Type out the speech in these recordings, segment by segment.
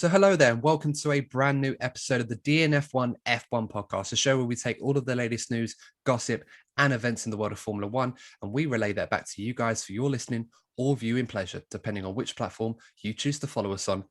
So hello there and welcome to a brand new episode of the DNF1 F1 Podcast, a show where we take all of the latest news, gossip and events in the world of Formula One and we relay that back to you guys for your listening or viewing pleasure, depending on which platform you choose to follow us on.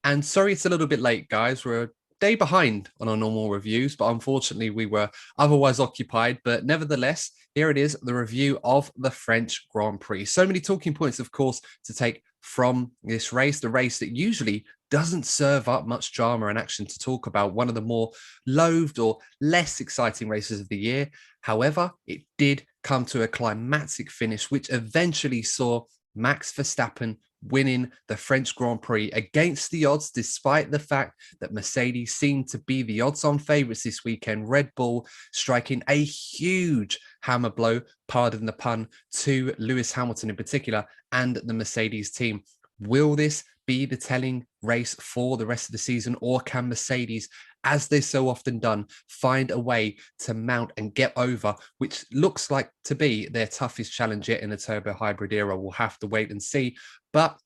And sorry it's a little bit late, guys. We're a day behind on our normal reviews, but unfortunately we were otherwise occupied. But nevertheless, here it is, the review of the French Grand Prix. So many talking points, of course, to take from this race, the race that usually doesn't serve up much drama and action to talk about, one of the more loathed or less exciting races of the year. However, it did come to a climactic finish, which eventually saw Max Verstappen winning the French Grand Prix against the odds, despite the fact that Mercedes seemed to be the odds-on favourites this weekend. Red Bull striking a huge hammer blow, pardon the pun, to Lewis Hamilton in particular and the Mercedes team. Will this be the telling race for the rest of the season, or can Mercedes, as they've so often done, find a way to mount and get over, which looks like to be their toughest challenge yet in the turbo hybrid era? We'll have to wait and see. But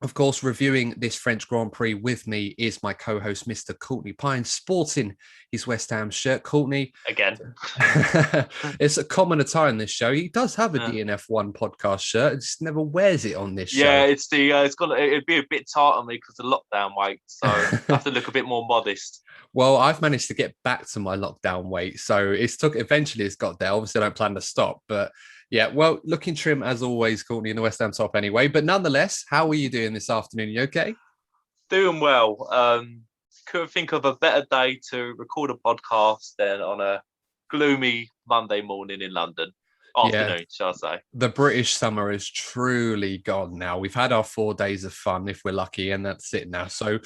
of course, reviewing this French Grand Prix with me is my co-host, Mr. Courtney Pine, sporting his West Ham shirt. Courtney. Again. It's a common attire in this show. He does have a DNF1 podcast shirt. Just never wears it on this show. Yeah, it'd be a bit tight on me because of the lockdown weight. So I have to look a bit more modest. Well, I've managed to get back to my lockdown weight. So eventually it's got there. Obviously I don't plan to stop, but yeah, well, looking trim as always, Courtney, in the West Ham top anyway. But nonetheless, how are you doing this afternoon? You okay? Doing well. Couldn't think of a better day to record a podcast than on a gloomy Monday morning in London. Afternoon, shall I say. The British summer is truly gone now. We've had our 4 days of fun, if we're lucky, and that's it now. So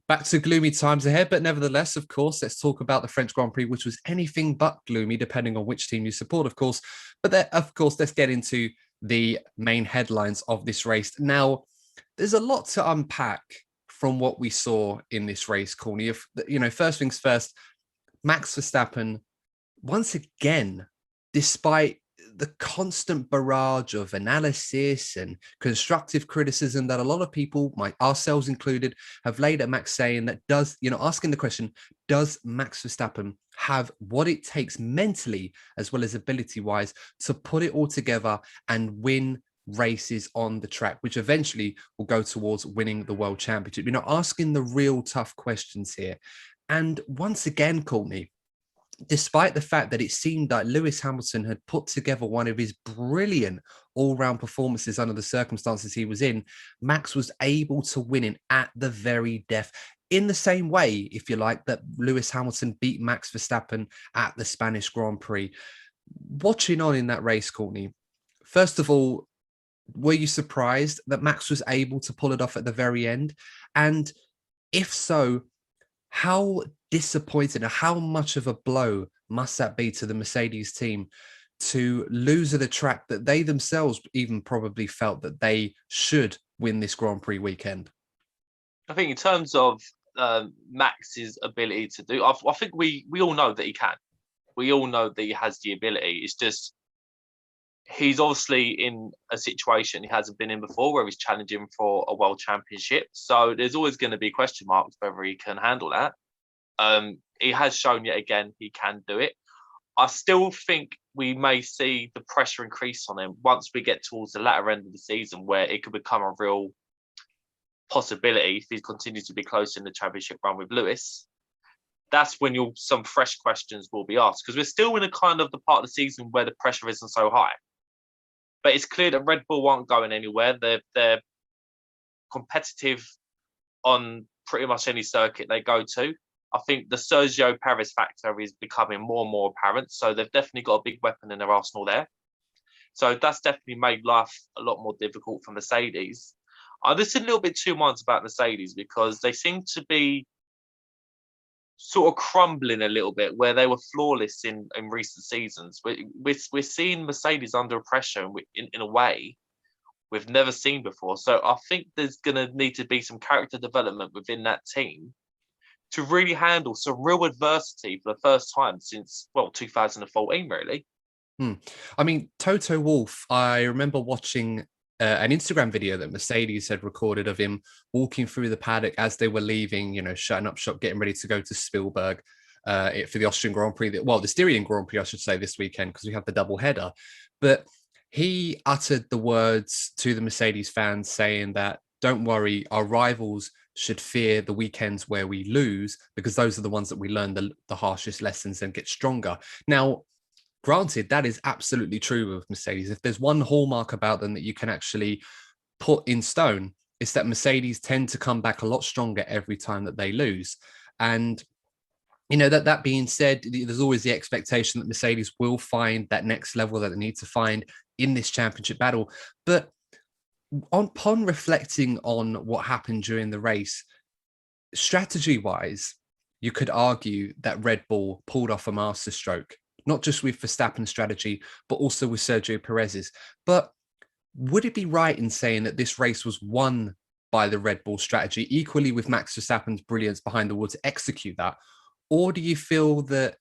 back to gloomy times ahead. But nevertheless, of course, let's talk about the French Grand Prix, which was anything but gloomy, depending on which team you support, of course. But of course, let's get into the main headlines of this race. Now, there's a lot to unpack from what we saw in this race, Courtney. First things first, Max Verstappen, once again, despite the constant barrage of analysis and constructive criticism that a lot of people, ourselves included, have laid at Max, saying that asking the question, does Max Verstappen have what it takes mentally as well as ability-wise to put it all together and win races on the track, which eventually will go towards winning the world championship? Asking the real tough questions here. And once again, Courtney, despite the fact that it seemed like Lewis Hamilton had put together one of his brilliant all-round performances under the circumstances he was in, Max was able to win it at the very death, in the same way, if you like, that Lewis Hamilton beat Max Verstappen at the Spanish Grand Prix. Watching on in that race, Courtney, first of all, were you surprised that Max was able to pull it off at the very end? And if so, how disappointed and how much of a blow must that be to the Mercedes team to lose at a track that they themselves even probably felt that they should win this Grand Prix weekend? I think in terms of Max's ability to do, I think we all know that he can. We all know that he has the ability. It's just he's obviously in a situation he hasn't been in before where he's challenging for a world championship. So there's always going to be question marks whether he can handle that. He has shown yet again he can do it. I still think we may see the pressure increase on him once we get towards the latter end of the season, where it could become a real possibility if he continues to be close in the championship run with Lewis. That's when some fresh questions will be asked, because we're still in a kind of the part of the season where the pressure isn't so high. But it's clear that Red Bull aren't going anywhere. They're competitive on pretty much any circuit they go to. I think the Sergio Perez factor is becoming more and more apparent. So they've definitely got a big weapon in their arsenal there. So that's definitely made life a lot more difficult for Mercedes. I'm just a little bit too minds about Mercedes, because they seem to be sort of crumbling a little bit where they were flawless in recent seasons. We're seeing Mercedes under pressure in a way we've never seen before. So I think there's going to need to be some character development within that team to really handle some real adversity for the first time since, 2014, really. I mean, Toto Wolff, I remember watching an Instagram video that Mercedes had recorded of him walking through the paddock as they were leaving, shutting up shop, getting ready to go to Spielberg for the Austrian Grand Prix, the Styrian Grand Prix, I should say, this weekend, because we have the double header. But he uttered the words to the Mercedes fans saying that, don't worry, our rivals should fear the weekends where we lose, because those are the ones that we learn the harshest lessons and get stronger. Now, granted, that is absolutely true of Mercedes. If there's one hallmark about them that you can actually put in stone, it's that Mercedes tend to come back a lot stronger every time that they lose. And that being said, there's always the expectation that Mercedes will find that next level that they need to find in this championship battle. But upon reflecting on what happened during the race, strategy-wise, you could argue that Red Bull pulled off a masterstroke, not just with Verstappen's strategy, but also with Sergio Perez's. But would it be right in saying that this race was won by the Red Bull strategy, equally with Max Verstappen's brilliance behind the wheel to execute that? Or do you feel that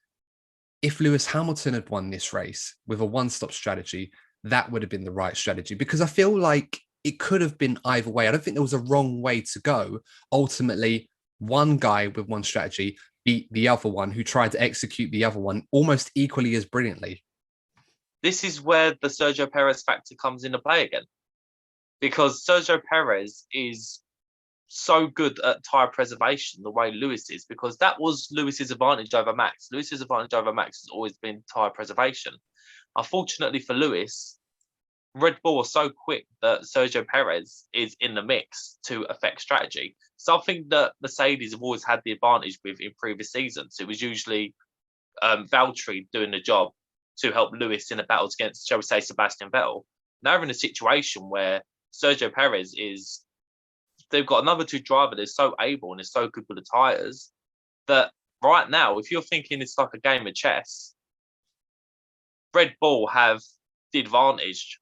if Lewis Hamilton had won this race with a one-stop strategy, that would have been the right strategy? Because I feel like it could have been either way. I don't think there was a wrong way to go. Ultimately, one guy with one strategy beat the other one who tried to execute the other one almost equally as brilliantly. This is where the Sergio Perez factor comes into play again, because Sergio Perez is so good at tyre preservation the way Lewis is, because that was Lewis's advantage over Max. Lewis's advantage over Max has always been tyre preservation. Unfortunately for Lewis, Red Bull are so quick that Sergio Perez is in the mix to affect strategy. Something that Mercedes have always had the advantage with in previous seasons. It was usually Valtteri doing the job to help Lewis in the battles against, shall we say, Sebastian Vettel. Now we're in a situation where Sergio Perez they've got a number two driver that's so able and is so good with the tyres that right now, if you're thinking it's like a game of chess, Red Bull have the advantage.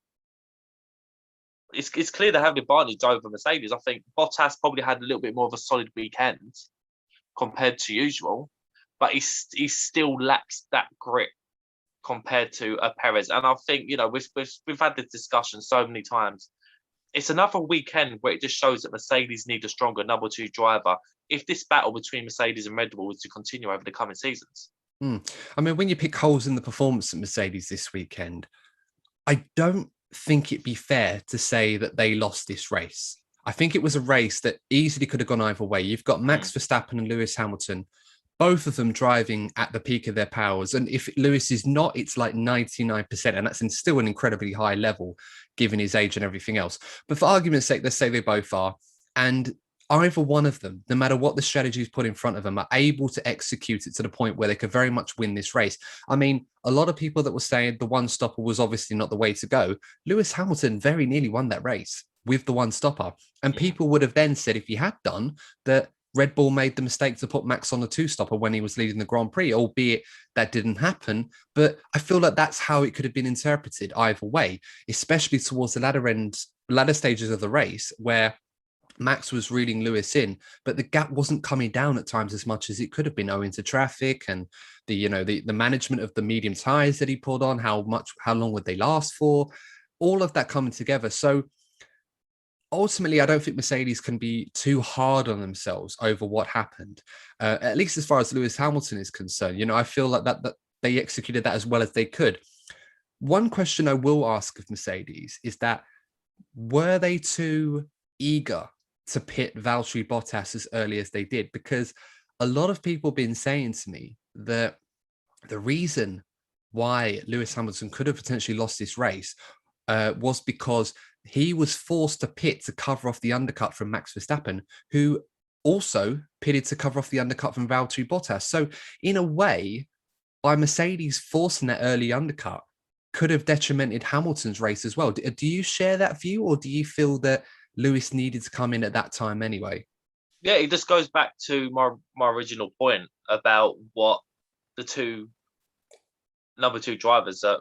It's clear they have the advantage over Mercedes. I think Bottas probably had a little bit more of a solid weekend compared to usual, but he still lacks that grit compared to Perez. And I think, we've had this discussion so many times. It's another weekend where it just shows that Mercedes need a stronger number two driver if this battle between Mercedes and Red Bull is to continue over the coming seasons. I mean, when you pick holes in the performance of Mercedes this weekend, I don't think it'd be fair to say that they lost this race. I think it was a race that easily could have gone either way. You've got Max Verstappen and Lewis Hamilton, both of them driving at the peak of their powers. And if Lewis is not, it's like 99%. And that's still an incredibly high level, given his age and everything else. But for argument's sake, let's say they both are. And either one of them, no matter what the strategy is put in front of them, are able to execute it to the point where they could very much win this race. I mean, a lot of people that were saying the one stopper was obviously not the way to go. Lewis Hamilton very nearly won that race with the one stopper. And people would have then said, if he had done, that Red Bull made the mistake to put Max on the two stopper when he was leading the Grand Prix, albeit that didn't happen. But I feel like that's how it could have been interpreted either way, especially towards the latter stages of the race, where Max was reeling Lewis in, but the gap wasn't coming down at times as much as it could have been, owing to traffic and the management of the medium tires that he pulled on, how long would they last for, all of that coming together. So ultimately, I don't think Mercedes can be too hard on themselves over what happened, at least as far as Lewis Hamilton is concerned. I feel like that they executed that as well as they could. One question I will ask of Mercedes is that, were they too eager to pit Valtteri Bottas as early as they did? Because a lot of people have been saying to me that the reason why Lewis Hamilton could have potentially lost this race was because he was forced to pit to cover off the undercut from Max Verstappen, who also pitted to cover off the undercut from Valtteri Bottas. So in a way, by Mercedes forcing that early undercut, could have detrimented Hamilton's race as well. Do you share that view, or do you feel that Lewis needed to come in at that time anyway? Yeah, it just goes back to my original point about what the two number two drivers at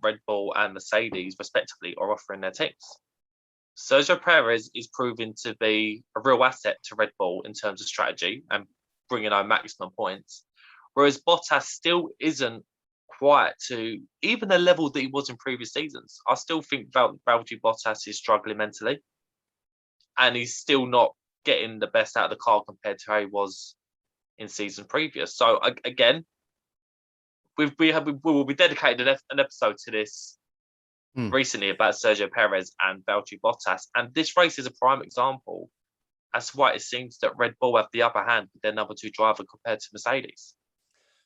Red Bull and Mercedes, respectively, are offering their teams. Sergio Perez is proving to be a real asset to Red Bull in terms of strategy and bringing home maximum points, whereas Bottas still isn't quite to even the level that he was in previous seasons. I still think Valtteri Bottas is struggling mentally, and he's still not getting the best out of the car compared to how he was in season previous. So again, we will be dedicated an episode to this recently about Sergio Perez and Valtteri Bottas, and this race is a prime example as to why it seems that Red Bull have the upper hand with their number 2 driver compared to Mercedes.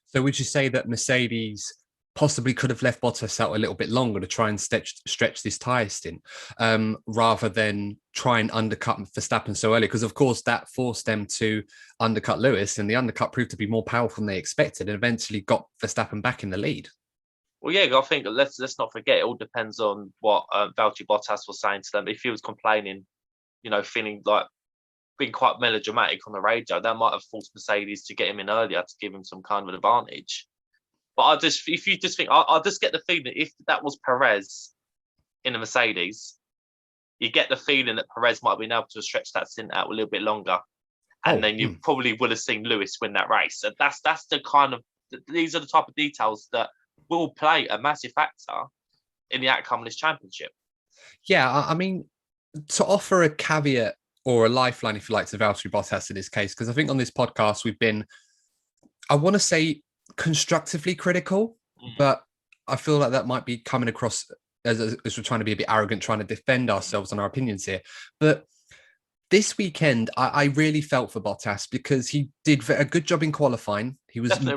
So would you say that Mercedes possibly could have left Bottas out a little bit longer to try and stretch this tyre stint, rather than try and undercut Verstappen so early? Because, of course, that forced them to undercut Lewis, and the undercut proved to be more powerful than they expected and eventually got Verstappen back in the lead. Well, yeah, I think let's not forget, it all depends on what Valtteri Bottas was saying to them. If he was complaining, feeling like being quite melodramatic on the radio, that might have forced Mercedes to get him in earlier to give him some kind of advantage. But if you just think, I just get the feeling that if that was Perez in a Mercedes, you get the feeling that Perez might have been able to stretch that stint out a little bit longer, and then you probably would have seen Lewis win that race. And that's the kind of, these are the type of details that will play a massive factor in the outcome of this championship. Yeah, I mean, to offer a caveat or a lifeline, if you like, to Valtteri Bottas in this case, because I think on this podcast we've been, I want to say, constructively critical, but I feel like that might be coming across as we're trying to be a bit arrogant, trying to defend ourselves on our opinions here. But this weekend, I really felt for Bottas because he did a good job in qualifying. He was he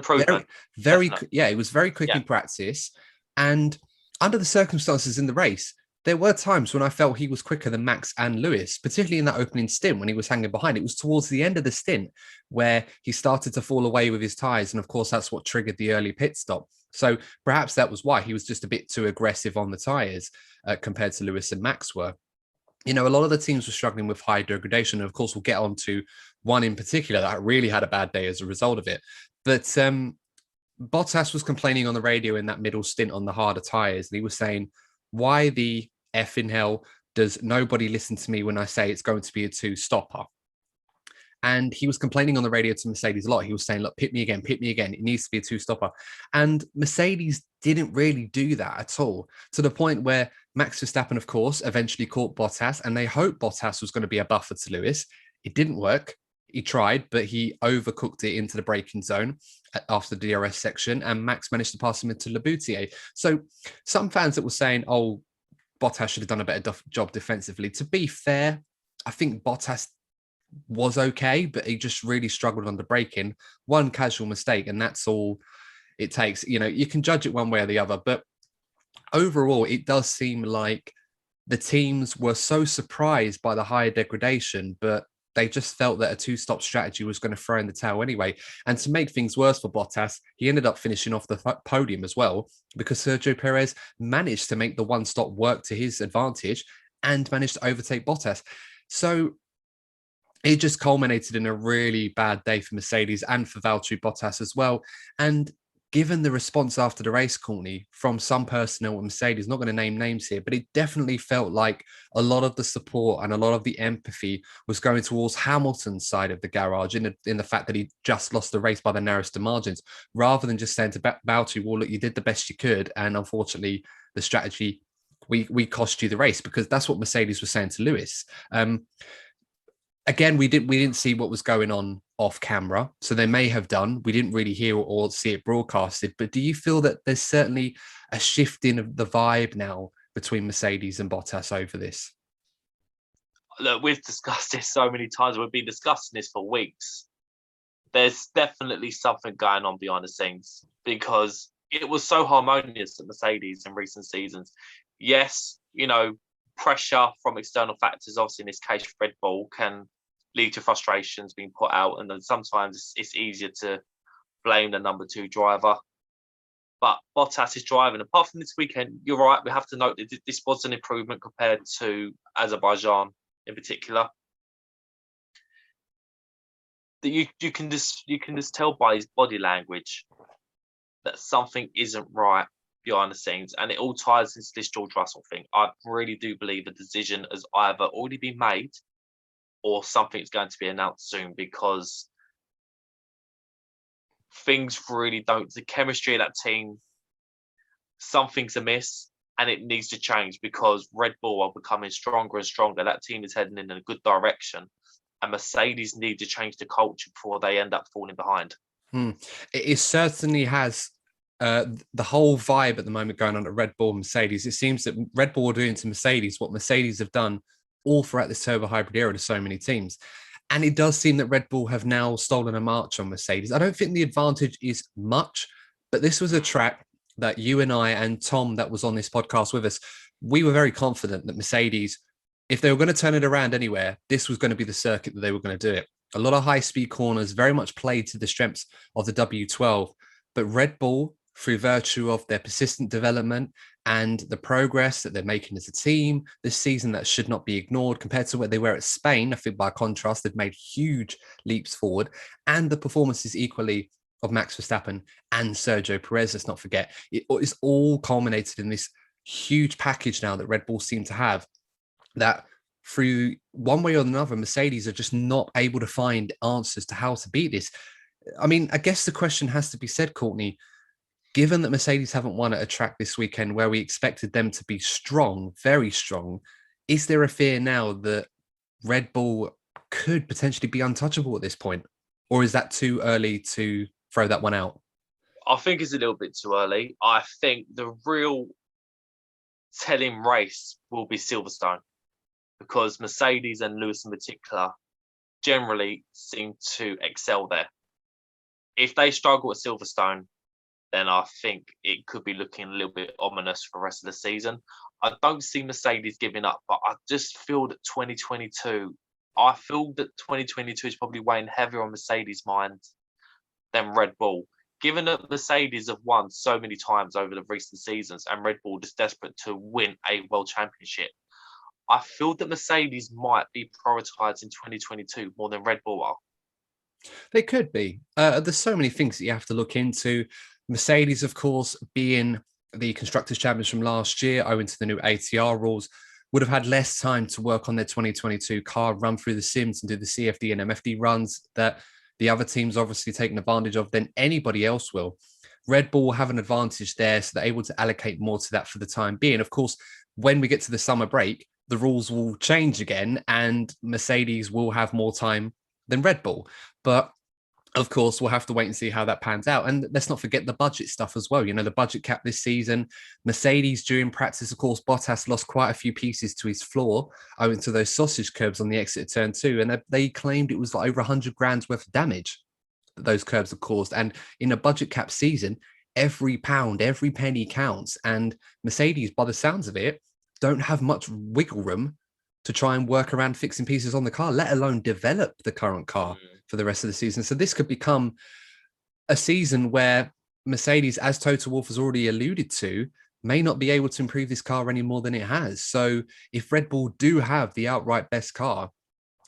was very quick in practice, and under the circumstances in the race, there were times when I felt he was quicker than Max and Lewis, particularly in that opening stint when he was hanging behind. It was towards the end of the stint where he started to fall away with his tyres. And of course, that's what triggered the early pit stop. So perhaps that was why he was just a bit too aggressive on the tyres compared to Lewis and Max were. A lot of the teams were struggling with high degradation. And of course, we'll get on to one in particular that really had a bad day as a result of it. But Bottas was complaining on the radio in that middle stint on the harder tyres. And he was saying, why the F in hell does nobody listen to me when I say it's going to be a 2-stopper? And he was complaining on the radio to Mercedes a lot. He was saying, look, pit me again. It needs to be a 2-stopper. And Mercedes didn't really do that at all, to the point where Max Verstappen, of course, eventually caught Bottas, and they hoped Bottas was going to be a buffer to Lewis. It didn't work. He tried, but he overcooked it into the braking zone after the DRS section, and Max managed to pass him into Laboutier. So some fans that were saying, oh, Bottas should have done a better job defensively. To be fair, I think Bottas was okay, but he just really struggled under braking. One casual mistake, and that's all it takes. You can judge it one way or the other, but overall, it does seem like the teams were so surprised by the higher degradation, but they just felt that a 2-stop strategy was going to throw in the towel anyway. And to make things worse for Bottas, he ended up finishing off the podium as well, because Sergio Perez managed to make the 1-stop work to his advantage and managed to overtake Bottas. So it just culminated in a really bad day for Mercedes and for Valtteri Bottas as well. And given the response after the race, Courtney, from some personnel at Mercedes, not going to name names here, but it definitely felt like a lot of the support and a lot of the empathy was going towards Hamilton's side of the garage in the fact that he just lost the race by the narrowest of margins, rather than just saying to Valtteri, well, look, you did the best you could, and unfortunately, the strategy, we cost you the race, because that's what Mercedes was saying to Lewis. Again, we didn't see what was going on off camera, so they may have done. We didn't really hear or see it broadcasted. But do you feel that there's certainly a shift in the vibe now between Mercedes and Bottas over this? Look, we've discussed this so many times. We've been discussing this for weeks. There's definitely something going on behind the scenes, because it was so harmonious at Mercedes in recent seasons. Yes, pressure from external factors, obviously in this case Red Bull, can lead to frustrations being put out, and then sometimes it's easier to blame the number 2 driver. But Bottas is driving. Apart from this weekend, you're right, we have to note that this was an improvement compared to Azerbaijan in particular. That you can just tell by his body language that something isn't right behind the scenes, and it all ties into this George Russell thing. I really do believe a decision has either already been made or something's going to be announced soon, because things really don't. The chemistry of that team something's amiss and it needs to change because Red Bull are becoming stronger and stronger. That team is heading in a good direction, and Mercedes need to change the culture before they end up falling behind. It certainly has the whole vibe at the moment going on at Red Bull and Mercedes. It seems that Red Bull are doing to Mercedes what Mercedes have done all throughout this turbo hybrid era to so many teams. And it does seem that Red Bull have now stolen a march on Mercedes. I don't think the advantage is much, but this was a track that you and I and Tom that was on this podcast with us, we were very confident that Mercedes, if they were going to turn it around anywhere, this was going to be the circuit that they were going to do it. A lot of high-speed corners, very much played to the strengths of the W12. But Red Bull, through virtue of their persistent development and the progress that they're making as a team this season, that should not be ignored compared to where they were at Spain. I think by contrast, they've made huge leaps forward. And the performances equally of Max Verstappen and Sergio Perez, let's not forget. It is all culminated in this huge package now that Red Bull seem to have, that through one way or another, Mercedes are just not able to find answers to how to beat this. I mean, I guess the question has to be said, Courtney, given that Mercedes haven't won at a track this weekend where we expected them to be strong, very strong, is there a fear now that Red Bull could potentially be untouchable at this point? Or is that too early to throw that one out? I think it's a little bit too early. I think the real telling race will be Silverstone, because Mercedes and Lewis in particular generally seem to excel there. If they struggle at Silverstone, then I think it could be looking a little bit ominous for the rest of the season. I don't see Mercedes giving up, but I just feel that 2022 is probably weighing heavier on Mercedes' mind than Red Bull. Given that Mercedes have won so many times over the recent seasons and Red Bull is desperate to win a world championship, I feel that Mercedes might be prioritised in 2022 more than Red Bull are. They could be. There's so many things that you have to look into. Mercedes, of course, being the Constructors' Champions from last year, owing to the new ATR rules, would have had less time to work on their 2022 car, run through the sims and do the CFD and MFD runs that the other teams obviously taking advantage of than anybody else will. Red Bull will have an advantage there, so they're able to allocate more to that for the time being. Of course, when we get to the summer break, the rules will change again and Mercedes will have more time than Red Bull. But of course, we'll have to wait and see how that pans out. And let's not forget the budget stuff as well. You know, the budget cap this season, Mercedes during practice, of course, Bottas lost quite a few pieces to his floor owing to those sausage curbs on the exit of turn 2. And they claimed it was like over 100 grand's worth of damage that those curbs have caused. And in a budget cap season, every pound, every penny counts. And Mercedes, by the sounds of it, don't have much wiggle room to try and work around fixing pieces on the car, let alone develop the current car for the rest of the season. So this could become a season where Mercedes, as Toto Wolff has already alluded to, may not be able to improve this car any more than it has. So if Red Bull do have the outright best car,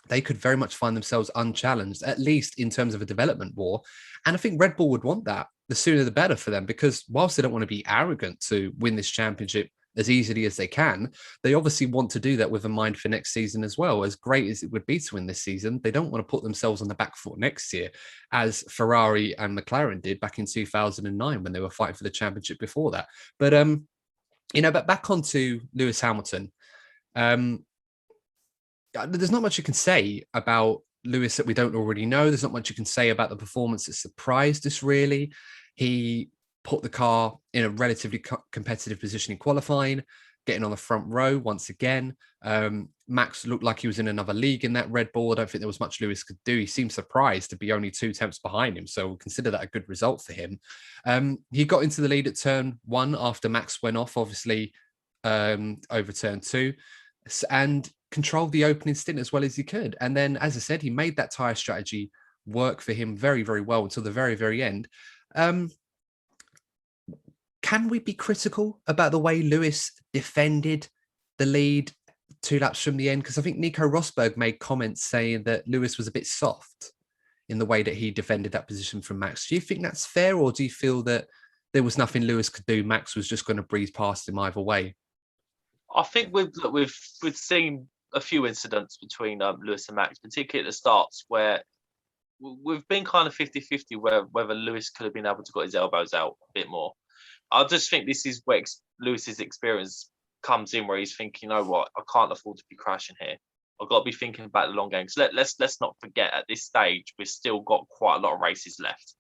they could very much find themselves unchallenged, at least in terms of a development war. And I think Red Bull would want that. The sooner the better for them, because whilst they don't want to be arrogant to win this championship as easily as they can, they obviously want to do that with a mind for next season as well. As great as it would be to win this season, they don't want to put themselves on the back foot next year, as Ferrari and McLaren did back in 2009 when they were fighting for the championship before that. But, but back onto Lewis Hamilton, there's not much you can say about Lewis that we don't already know. There's not much you can say about the performance that surprised us, really. He put the car in a relatively competitive position in qualifying, getting on the front row once again. Max looked like he was in another league in that Red Bull. I don't think there was much Lewis could do. He seemed surprised to be only 2 tenths behind him, so we'll consider that a good result for him. He got into the lead at turn 1 after Max went off, obviously, over turn 2, and controlled the opening stint as well as he could. And then, as I said, he made that tyre strategy work for him very, very well until the very, very end. Can we be critical about the way Lewis defended the lead 2 laps from the end? Because I think Nico Rosberg made comments saying that Lewis was a bit soft in the way that he defended that position from Max. Do you think that's fair, or do you feel that there was nothing Lewis could do? Max was just going to breeze past him either way? I think we've seen a few incidents between Lewis and Max, particularly at the starts, where we've been kind of 50-50 whether Lewis could have been able to got his elbows out a bit more. I just think this is where Lewis's experience comes in, where he's thinking, you know what, I can't afford to be crashing here. I've got to be thinking about the long game. So let's not forget, at this stage, we've still got quite a lot of races left.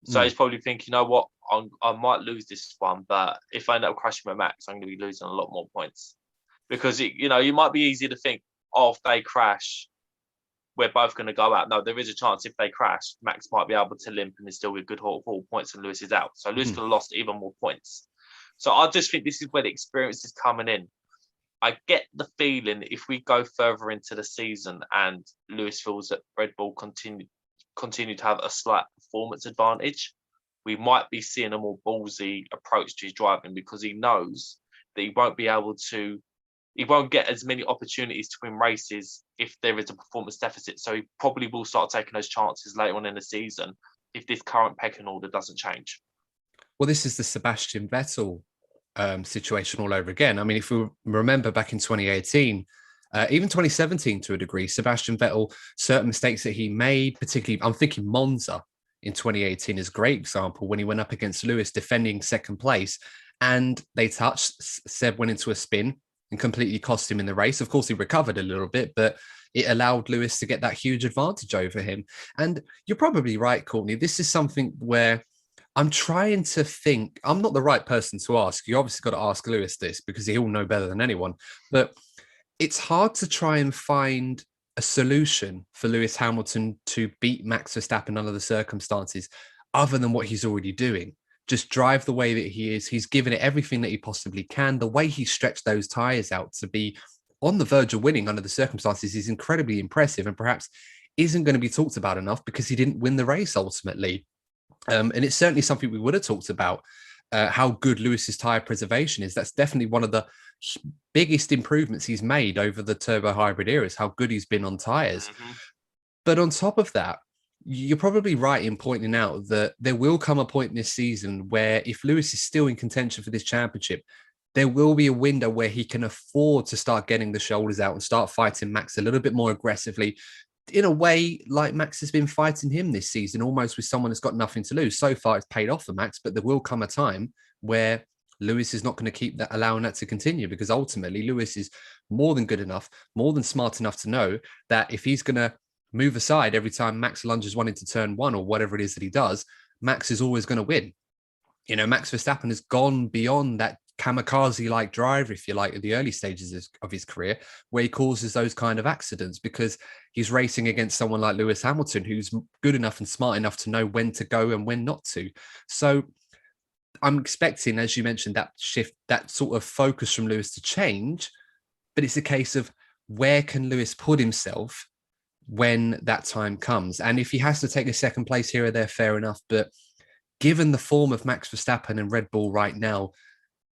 So he's probably thinking, you know what, I might lose this one, but if I end up crashing with Max, I'm going to be losing a lot more points. Because, you might be easy to think, oh, if they crash, we're both going to go out. No, there is a chance if they crash, Max might be able to limp and it's still with good haul points and Lewis is out. So Lewis could have lost even more points. So I just think this is where the experience is coming in. I get the feeling if we go further into the season and Lewis feels that Red Bull continue to have a slight performance advantage, we might be seeing a more ballsy approach to his driving, because he knows that he won't get as many opportunities to win races if there is a performance deficit. So he probably will start taking those chances later on in the season if this current pecking order doesn't change. Well, this is the Sebastian Vettel situation all over again. I mean, if we remember back in 2018, even 2017 to a degree, Sebastian Vettel, certain mistakes that he made, particularly, I'm thinking Monza in 2018 is a great example when he went up against Lewis defending second place and they touched, Seb went into a spin and completely cost him in the race. Of course, he recovered a little bit, but it allowed Lewis to get that huge advantage over him. And you're probably right, Courtney. This is something where I'm trying to think. I'm not the right person to ask. You obviously got to ask Lewis this because he'll know better than anyone. But it's hard to try and find a solution for Lewis Hamilton to beat Max Verstappen under the circumstances other than what he's already doing. Just drive the way that he is. He's given it everything that he possibly can. The way he stretched those tyres out to be on the verge of winning under the circumstances is incredibly impressive and perhaps isn't going to be talked about enough because he didn't win the race ultimately. And it's certainly something we would have talked about, how good Lewis's tyre preservation is. That's definitely one of the biggest improvements he's made over the turbo hybrid era, is how good he's been on tyres. Mm-hmm. But on top of that, you're probably right in pointing out that there will come a point in this season where if Lewis is still in contention for this championship, there will be a window where he can afford to start getting the shoulders out and start fighting Max a little bit more aggressively, in a way like Max has been fighting him this season, almost with someone that's got nothing to lose. So far, it's paid off for Max, but there will come a time where Lewis is not going to keep that, allowing that to continue, because ultimately Lewis is more than good enough, more than smart enough to know that if he's going to move aside every time Max lunges one into turn one or whatever it is that he does, Max is always going to win. Max Verstappen has gone beyond that kamikaze-like driver, if you like, at the early stages of his career, where he causes those kind of accidents because he's racing against someone like Lewis Hamilton, who's good enough and smart enough to know when to go and when not to. So I'm expecting, as you mentioned, that shift, that sort of focus from Lewis to change, but it's a case of where can Lewis put himself when that time comes? And if he has to take a second place here or there, fair enough. But given the form of Max Verstappen and Red Bull right now,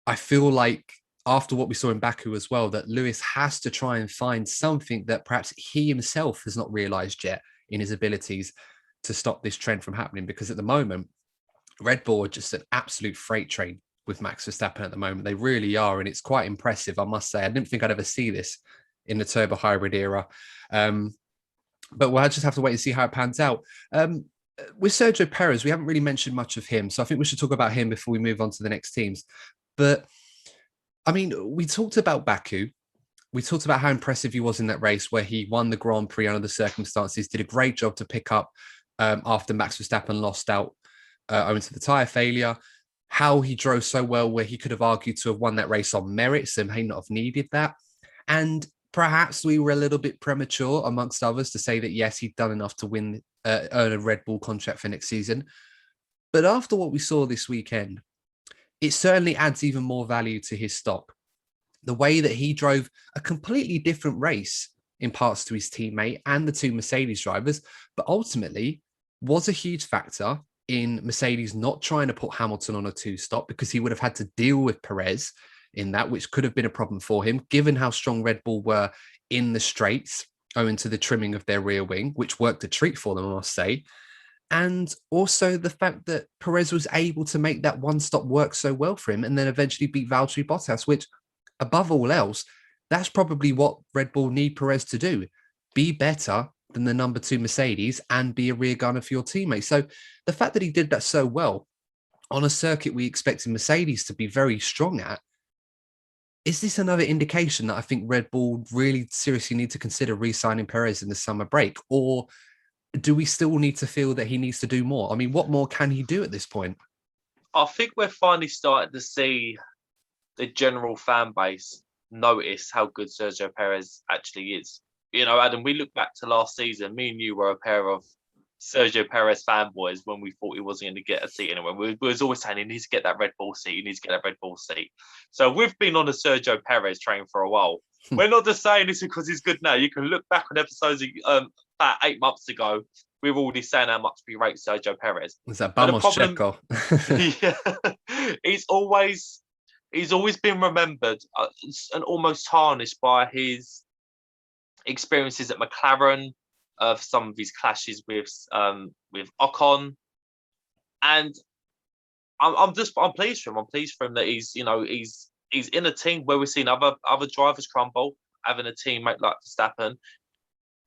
I feel like after what we saw in Baku as well, that Lewis has to try and find something that perhaps he himself has not realized yet in his abilities to stop this trend from happening. Because at the moment, Red Bull are just an absolute freight train with Max Verstappen at the moment. They really are. And it's quite impressive, I must say. I didn't think I'd ever see this in the turbo hybrid era. But we'll just have to wait and see how it pans out. With Sergio Perez, we haven't really mentioned much of him. So I think we should talk about him before we move on to the next teams. But, I mean, we talked about Baku. We talked about how impressive he was in that race where he won the Grand Prix under the circumstances, did a great job to pick up after Max Verstappen lost out owing to the tyre failure, how he drove so well where he could have argued to have won that race on merits and may not have needed that. And perhaps we were a little bit premature, amongst others, to say that, yes, he'd done enough to earn a Red Bull contract for next season. But after what we saw this weekend, it certainly adds even more value to his stock. The way that he drove a completely different race in parts to his teammate and the two Mercedes drivers, but ultimately was a huge factor in Mercedes not trying to put Hamilton on a two-stop, because he would have had to deal with Perez in that, which could have been a problem for him, given how strong Red Bull were in the straights, owing to the trimming of their rear wing, which worked a treat for them, I must say. And also the fact that Perez was able to make that one-stop work so well for him and then eventually beat Valtteri Bottas, which, above all else, that's probably what Red Bull need Perez to do. Be better than the number 2 Mercedes and be a rear gunner for your teammate. So the fact that he did that so well on a circuit we expected Mercedes to be very strong at. Is this another indication that I think Red Bull really seriously need to consider re-signing Perez in the summer break? Or do we still need to feel that he needs to do more? I mean, what more can he do at this point? I think we're finally starting to see the general fan base notice how good Sergio Perez actually is. You know, Adam, we look back to last season. Me and you were a pair of Sergio Perez fanboys when we thought he wasn't going to get a seat anywhere. We was always saying he needs to get that Red Bull seat. He needs to get that Red Bull seat. So we've been on a Sergio Perez train for a while. We're not just saying this because he's good now. You can look back on episodes about 8 months ago. We were already saying how much we rate Sergio Perez. Was that Vamos Checo? Yeah, he's always been remembered and almost tarnished by his experiences at McLaren, of some of his clashes with Ocon, and I'm pleased for him. I'm pleased for him that he's in a team where we've seen other drivers crumble, having a teammate like Verstappen.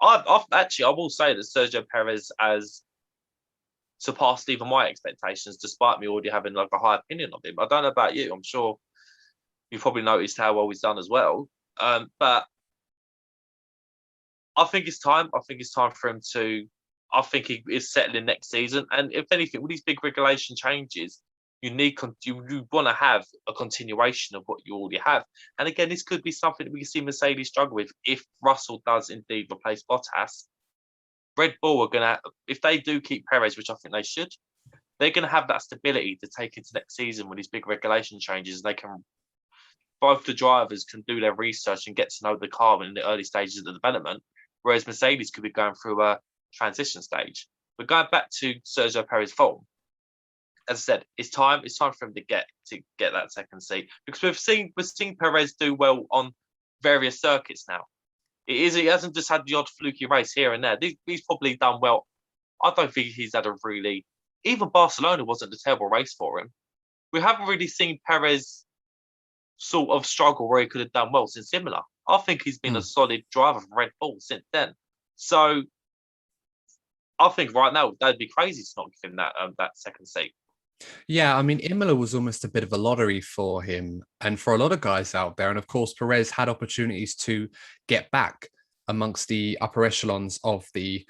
I will say that Sergio Perez has surpassed even my expectations, despite me already having like a high opinion of him. I don't know about you. I'm sure you've probably noticed how well he's done as well. But I think it's time. I think it's time for him to. I think he is settling next season. And if anything, with these big regulation changes, you want to have a continuation of what you already have. And again, this could be something that we can see Mercedes struggle with if Russell does indeed replace Bottas. Red Bull are going to, if they do keep Perez, which I think they should, they're going to have that stability to take into next season with these big regulation changes. They can, both the drivers can do their research and get to know the car in the early stages of the development, whereas Mercedes could be going through a transition stage. But going back to Sergio Perez's form, as I said, it's time for him to get that second seat, because we've seen Perez do well on various circuits now. He hasn't just had the odd fluky race here and there. He's probably done well. I don't think he's had a really, even Barcelona wasn't a terrible race for him. We haven't really seen Perez sort of struggle where he could have done well since Imola. I think he's been a solid driver for Red Bull since then. So I think right now that'd be crazy to not give him that second seat. Yeah, I mean, Imola was almost a bit of a lottery for him and for a lot of guys out there. And of course, Perez had opportunities to get back amongst the upper echelons of the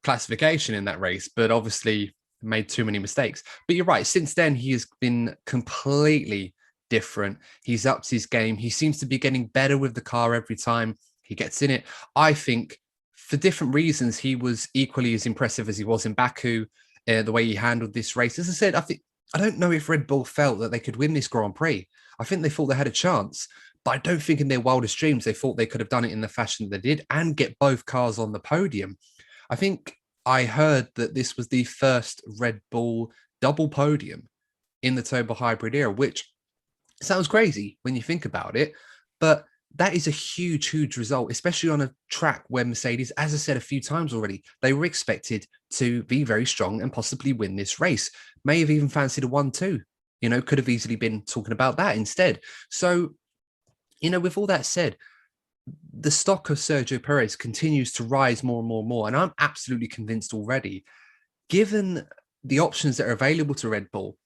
classification in that race, but obviously made too many mistakes. But you're right, since then, he has been completely different. He's upped his game. He seems to be getting better with the car every time he gets in it. I think for different reasons, he was equally as impressive as he was in Baku. The way he handled this race. As I said, I don't know if Red Bull felt that they could win this Grand Prix. I think they thought they had a chance, but I don't think in their wildest dreams they thought they could have done it in the fashion they did and get both cars on the podium. I think I heard that this was the first Red Bull double podium in the turbo hybrid era, which sounds crazy when you think about it, but that is a huge, huge result, especially on a track where Mercedes, as I said a few times already, they were expected to be very strong and possibly win this race. May have even fancied a 1-2, could have easily been talking about that instead. So, with all that said, the stock of Sergio Perez continues to rise more and more and more. And I'm absolutely convinced already, given the options that are available to Red Bull,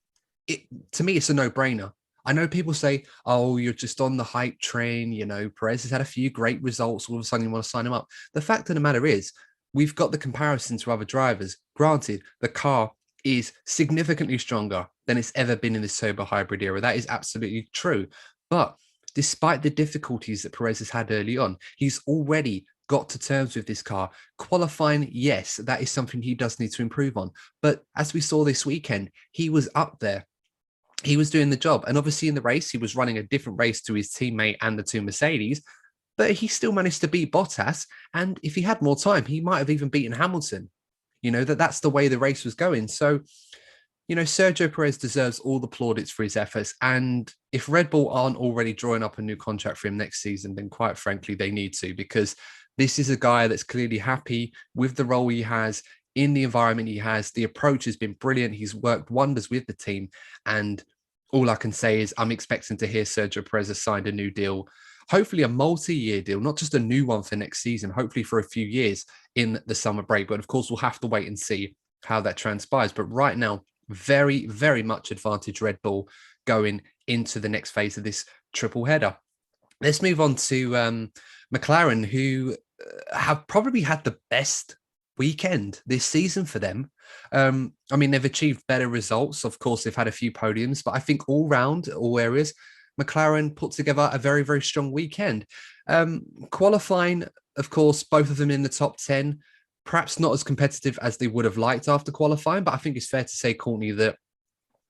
to me, it's a no-brainer. I know people say, oh, you're just on the hype train. Perez has had a few great results. All of a sudden you want to sign him up. The fact of the matter is, we've got the comparison to other drivers. Granted, the car is significantly stronger than it's ever been in this turbo hybrid era. That is absolutely true. But despite the difficulties that Perez has had early on, he's already got to terms with this car. Qualifying, yes, that is something he does need to improve on. But as we saw this weekend, he was up there. He was doing the job. And obviously in the race, he was running a different race to his teammate and the two Mercedes, but he still managed to beat Bottas. And if he had more time, he might have even beaten Hamilton. That's the way the race was going. So, Sergio Perez deserves all the plaudits for his efforts. And if Red Bull aren't already drawing up a new contract for him next season, then quite frankly, they need to, because this is a guy that's clearly happy with the role he has in the environment he has. The approach has been brilliant. He's worked wonders with the team. And all I can say is I'm expecting to hear Sergio Perez has signed a new deal, hopefully a multi-year deal, not just a new one for next season, hopefully for a few years in the summer break. But of course, we'll have to wait and see how that transpires. But right now, very, very much advantage Red Bull going into the next phase of this triple header. Let's move on to McLaren, who have probably had the best weekend this season for them. I mean, they've achieved better results. Of course, they've had a few podiums, but I think all round, all areas, McLaren put together a very, very strong weekend. Qualifying, of course, both of them in the top 10, perhaps not as competitive as they would have liked after qualifying, but I think it's fair to say, Courtney, that,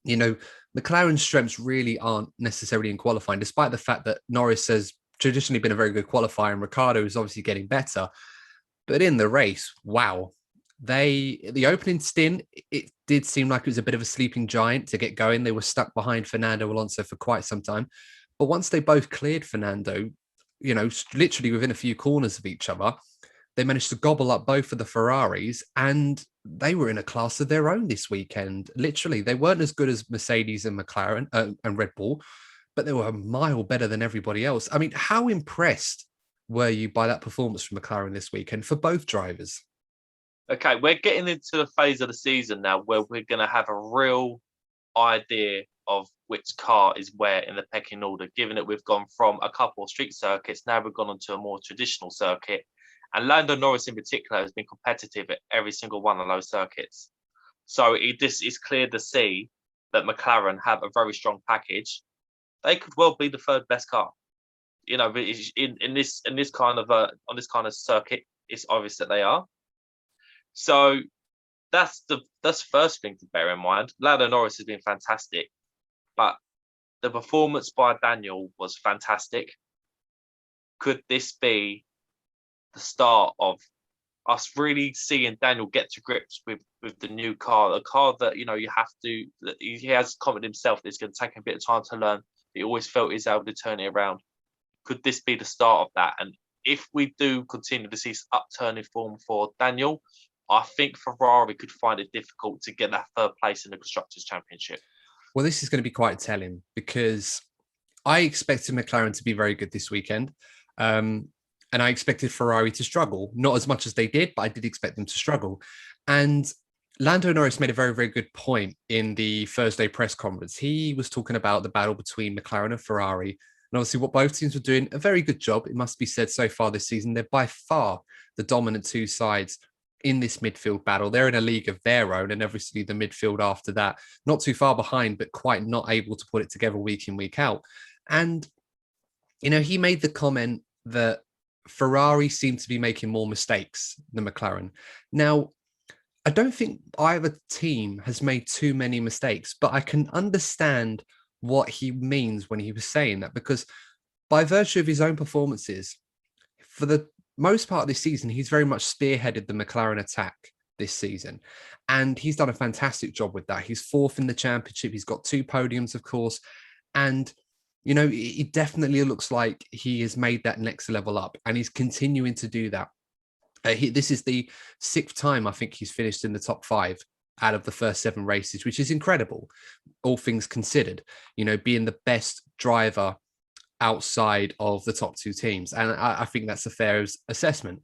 you know, McLaren's strengths really aren't necessarily in qualifying, despite the fact that Norris has traditionally been a very good qualifier and Ricciardo is obviously getting better. But in the race, wow, the opening stint, it did seem like it was a bit of a sleeping giant to get going. They were stuck behind Fernando Alonso for quite some time. But once they both cleared Fernando, you know, literally within a few corners of each other, they managed to gobble up both of the Ferraris, and they were in a class of their own this weekend. Literally, they weren't as good as Mercedes and McLaren and Red Bull, but they were a mile better than everybody else. I mean, how impressed were you by that performance from McLaren this weekend for both drivers? Okay, we're getting into the phase of the season now where we're going to have a real idea of which car is where in the pecking order, given that we've gone from a couple of street circuits, now we've gone on to a more traditional circuit. And Lando Norris in particular has been competitive at every single one of those circuits. So this is clear to see that McLaren have a very strong package. They could well be the third best car. You know, in this kind of on this kind of circuit, it's obvious that they are. So that's the first thing to bear in mind. Lando Norris has been fantastic, but the performance by Daniel was fantastic. Could this be the start of us really seeing Daniel get to grips with the new car, a car that, you know, he has commented himself that it's going to take a bit of time to learn. He always felt he's able to turn it around. Could this be the start of that? And if we do continue to see upturning form for Daniel, I think Ferrari could find it difficult to get that third place in the Constructors' Championship. Well, this is going to be quite telling because I expected McLaren to be very good this weekend. And I expected Ferrari to struggle, not as much as they did, but I did expect them to struggle. And Lando Norris made a very, very good point in the Thursday press conference. He was talking about the battle between McLaren and Ferrari. And obviously what both teams were doing, a very good job, it must be said, so far this season. They're by far the dominant two sides in this midfield battle. They're in a league of their own, and obviously the midfield after that, not too far behind, but quite not able to put it together week in, week out. And, you know, he made the comment that Ferrari seemed to be making more mistakes than McLaren. Now, I don't think either team has made too many mistakes, but I can understand what he means when he was saying that, because by virtue of his own performances, for the most part of this season, he's very much spearheaded the McLaren attack this season. And he's done a fantastic job with that. He's fourth in the championship. He's got 2 podiums, of course. And, you know, it definitely looks like he has made that next level up, and he's continuing to do that. This is the 6th time I think he's finished in the top 5 out of the first 7 races, which is incredible, all things considered, you know, being the best driver outside of the top 2 teams. And I think that's a fair assessment.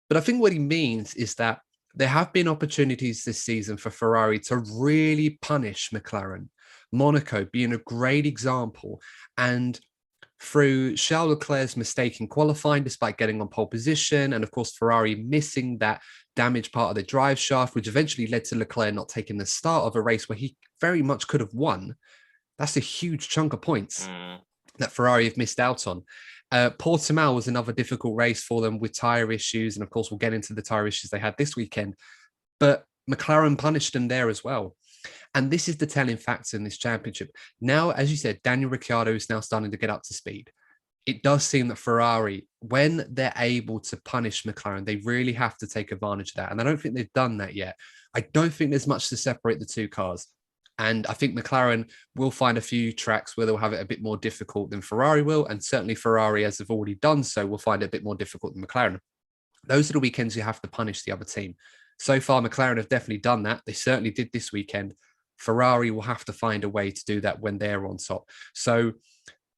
But I think what he means is that there have been opportunities this season for Ferrari to really punish McLaren. Monaco being a great example. And through Charles Leclerc's mistake in qualifying, despite getting on pole position, and of course, Ferrari missing that damaged part of the drive shaft, which eventually led to Leclerc not taking the start of a race where he very much could have won. That's a huge chunk of points that Ferrari have missed out on. Portimao was another difficult race for them with tyre issues. And of course, we'll get into the tyre issues they had this weekend. But McLaren punished them there as well. And this is the telling factor in this championship. Now, as you said, Daniel Ricciardo is now starting to get up to speed. It does seem that Ferrari, when they're able to punish McLaren, they really have to take advantage of that. And I don't think they've done that yet. I don't think there's much to separate the 2 cars. And I think McLaren will find a few tracks where they'll have it a bit more difficult than Ferrari will. And certainly Ferrari, as they've already done so, will find it a bit more difficult than McLaren. Those are the weekends you have to punish the other team. So far, McLaren have definitely done that. They certainly did this weekend. Ferrari will have to find a way to do that when they're on top. So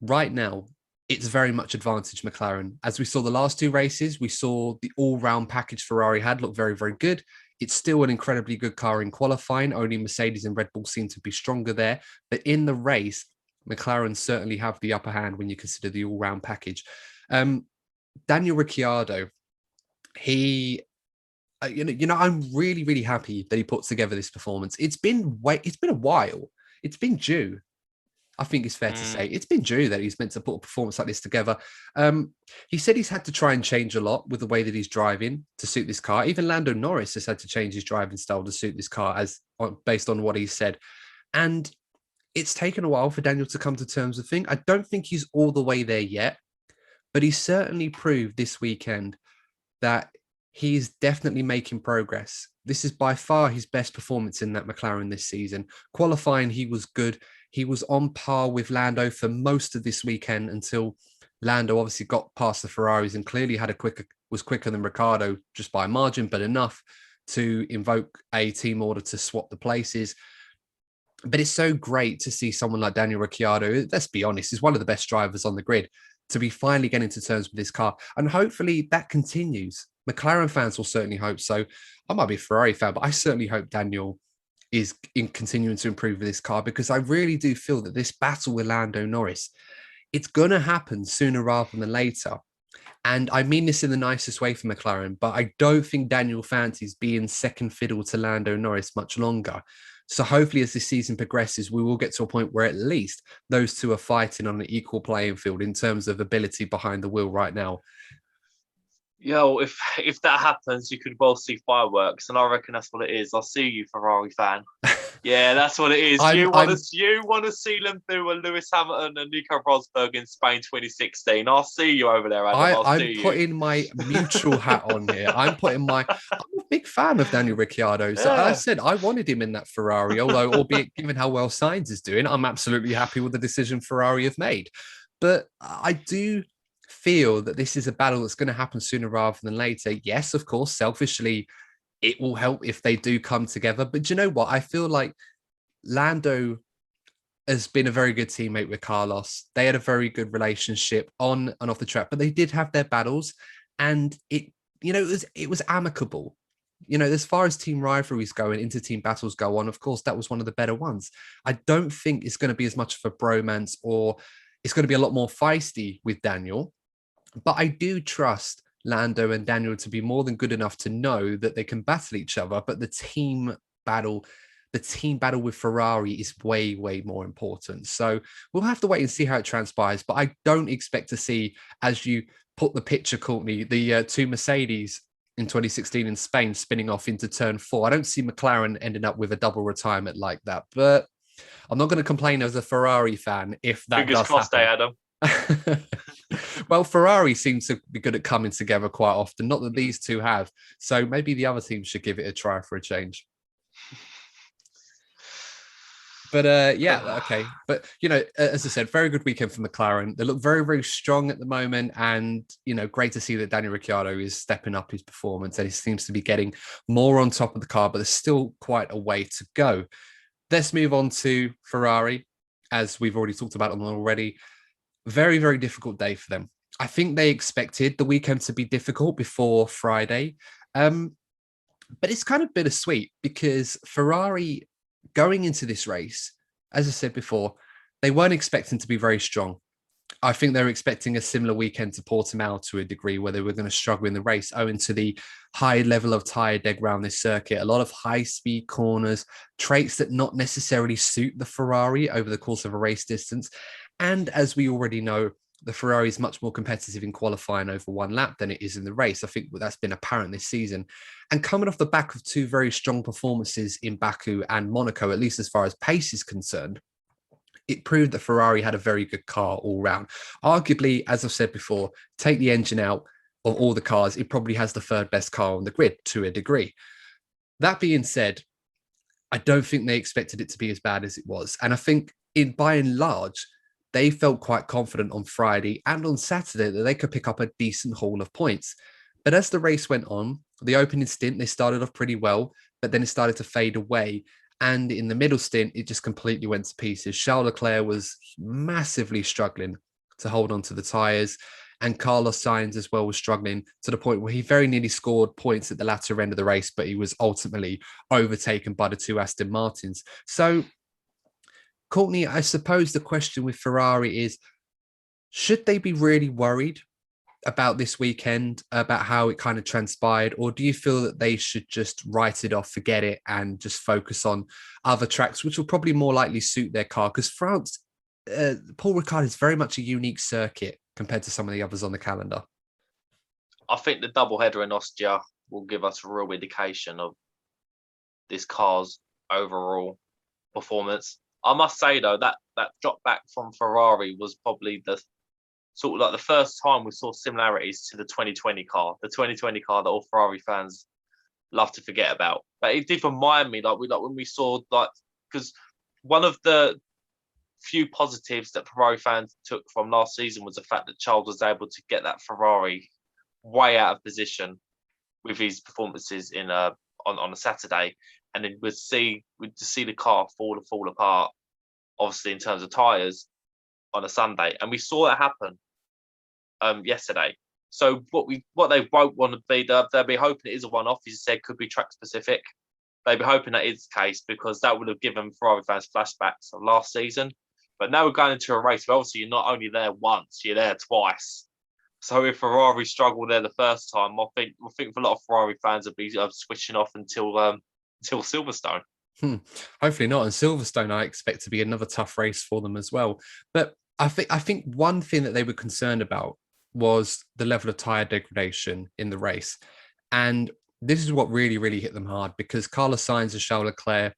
right now, it's very much advantage McLaren. As we saw the last 2 races, we saw the all-round package Ferrari had look very, very good. It's still an incredibly good car in qualifying. Only Mercedes and Red Bull seem to be stronger there. But in the race, McLaren certainly have the upper hand when you consider the all-round package. Daniel Ricciardo, he, I'm really, really happy that he put together this performance. It's been a while. It's been due. I think it's fair to say it's been due that he's meant to put a performance like this together. He said he's had to try and change a lot with the way that he's driving to suit this car. Even Lando Norris has had to change his driving style to suit this car, based on what he said. And it's taken a while for Daniel to come to terms with things. I don't think he's all the way there yet, but he certainly proved this weekend that he's definitely making progress. This is by far his best performance in that McLaren this season. Qualifying, he was good. He was on par with Lando for most of this weekend until Lando obviously got past the Ferraris and clearly was quicker than Ricciardo just by a margin, but enough to invoke a team order to swap the places. But it's so great to see someone like Daniel Ricciardo, let's be honest, is one of the best drivers on the grid, to be finally getting to terms with this car. And hopefully that continues. McLaren fans will certainly hope so. I might be a Ferrari fan, but I certainly hope Daniel is continuing to improve with this car, because I really do feel that this battle with Lando Norris, it's going to happen sooner rather than later. And I mean this in the nicest way for McLaren, but I don't think Daniel fancies being second fiddle to Lando Norris much longer. So hopefully as this season progresses, we will get to a point where at least those two are fighting on an equal playing field in terms of ability behind the wheel right now. Yo, if that happens, you could well see fireworks, and I reckon that's what it is. I'll see you, Ferrari fan. Yeah, that's what it is. You want to see them do a Lewis Hamilton and Nico Rosberg in Spain 2016. I'll see you over there, Adam. I'm putting my mutual hat on here. I'm a big fan of Daniel Ricciardo. So I said I wanted him in that Ferrari, although albeit given how well Sainz is doing, I'm absolutely happy with the decision Ferrari have made. But I do feel that this is a battle that's going to happen sooner rather than later. Yes, of course, selfishly, it will help if they do come together. But do you know what? I feel like Lando has been a very good teammate with Carlos. They had a very good relationship on and off the track, but they did have their battles, and it was amicable. As far as team rivalries go and inter-team battles go on, of course, that was one of the better ones. I don't think it's going to be as much of a bromance, or it's going to be a lot more feisty with Daniel. But I do trust Lando and Daniel to be more than good enough to know that they can battle each other. But the team battle with Ferrari is way, way more important. So we'll have to wait and see how it transpires. But I don't expect to see, as you put the picture, Courtney, the two Mercedes in 2016 in Spain spinning off into turn 4. I don't see McLaren ending up with a double retirement like that. But I'm not going to complain as a Ferrari fan if that does happen. Adam. Well, Ferrari seems to be good at coming together quite often. Not that these two have. So maybe the other team should give it a try for a change. But okay. But, as I said, very good weekend for McLaren. They look very, very strong at the moment. And, great to see that Daniel Ricciardo is stepping up his performance, and he seems to be getting more on top of the car, but there's still quite a way to go. Let's move on to Ferrari, as we've already talked about them already. Very, very difficult day for them. I think they expected the weekend to be difficult before Friday. But it's kind of bittersweet, because Ferrari, going into this race, as I said before, they weren't expecting to be very strong. I think they were expecting a similar weekend to Portimao to a degree, where they were going to struggle in the race owing to the high level of tyre deg around this circuit. A lot of high-speed corners, traits that not necessarily suit the Ferrari over the course of a race distance. And as we already know, the Ferrari is much more competitive in qualifying over one lap than it is in the race. I think that's been apparent this season. And coming off the back of two very strong performances in Baku and Monaco, at least as far as pace is concerned, it proved that Ferrari had a very good car all round. Arguably, as I've said before, take the engine out of all the cars, it probably has the third best car on the grid to a degree. That being said, I don't think they expected it to be as bad as it was. And I think by and large, they felt quite confident on Friday and on Saturday that they could pick up a decent haul of points. But as the race went on, the opening stint, they started off pretty well, but then it started to fade away. And in the middle stint, it just completely went to pieces. Charles Leclerc was massively struggling to hold on to the tyres. And Carlos Sainz as well was struggling to the point where he very nearly scored points at the latter end of the race, but he was ultimately overtaken by the two Aston Martins. So, Courtney, I suppose the question with Ferrari is, should they be really worried about this weekend, about how it kind of transpired, or do you feel that they should just write it off, forget it, and just focus on other tracks, which will probably more likely suit their car? Because France, Paul Ricard is very much a unique circuit compared to some of the others on the calendar. I think the doubleheader in Austria will give us a real indication of this car's overall performance. I must say though that drop back from Ferrari was probably the sort of like the first time we saw similarities to the 2020 car, that all Ferrari fans love to forget about. But it did remind me, like when we saw, like, because one of the few positives that Ferrari fans took from last season was the fact that Charles was able to get that Ferrari way out of position with his performances in on a Saturday, and then we'd see the car fall apart, obviously in terms of tyres, on a Sunday, and we saw that happen yesterday. So what they won't want to be, they'll be hoping it is a one-off. As you said, could be track specific. They'll be hoping that is the case, because that would have given Ferrari fans flashbacks of last season. But now we're going into a race where obviously you're not only there once, you're there twice. So if Ferrari struggled there the first time, I think for a lot of Ferrari fans will be switching off until Silverstone. Hopefully not. And Silverstone, I expect to be another tough race for them as well. But I think one thing that they were concerned about was the level of tyre degradation in the race. And this is what really, really hit them hard, because Carlos Sainz and Charles Leclerc,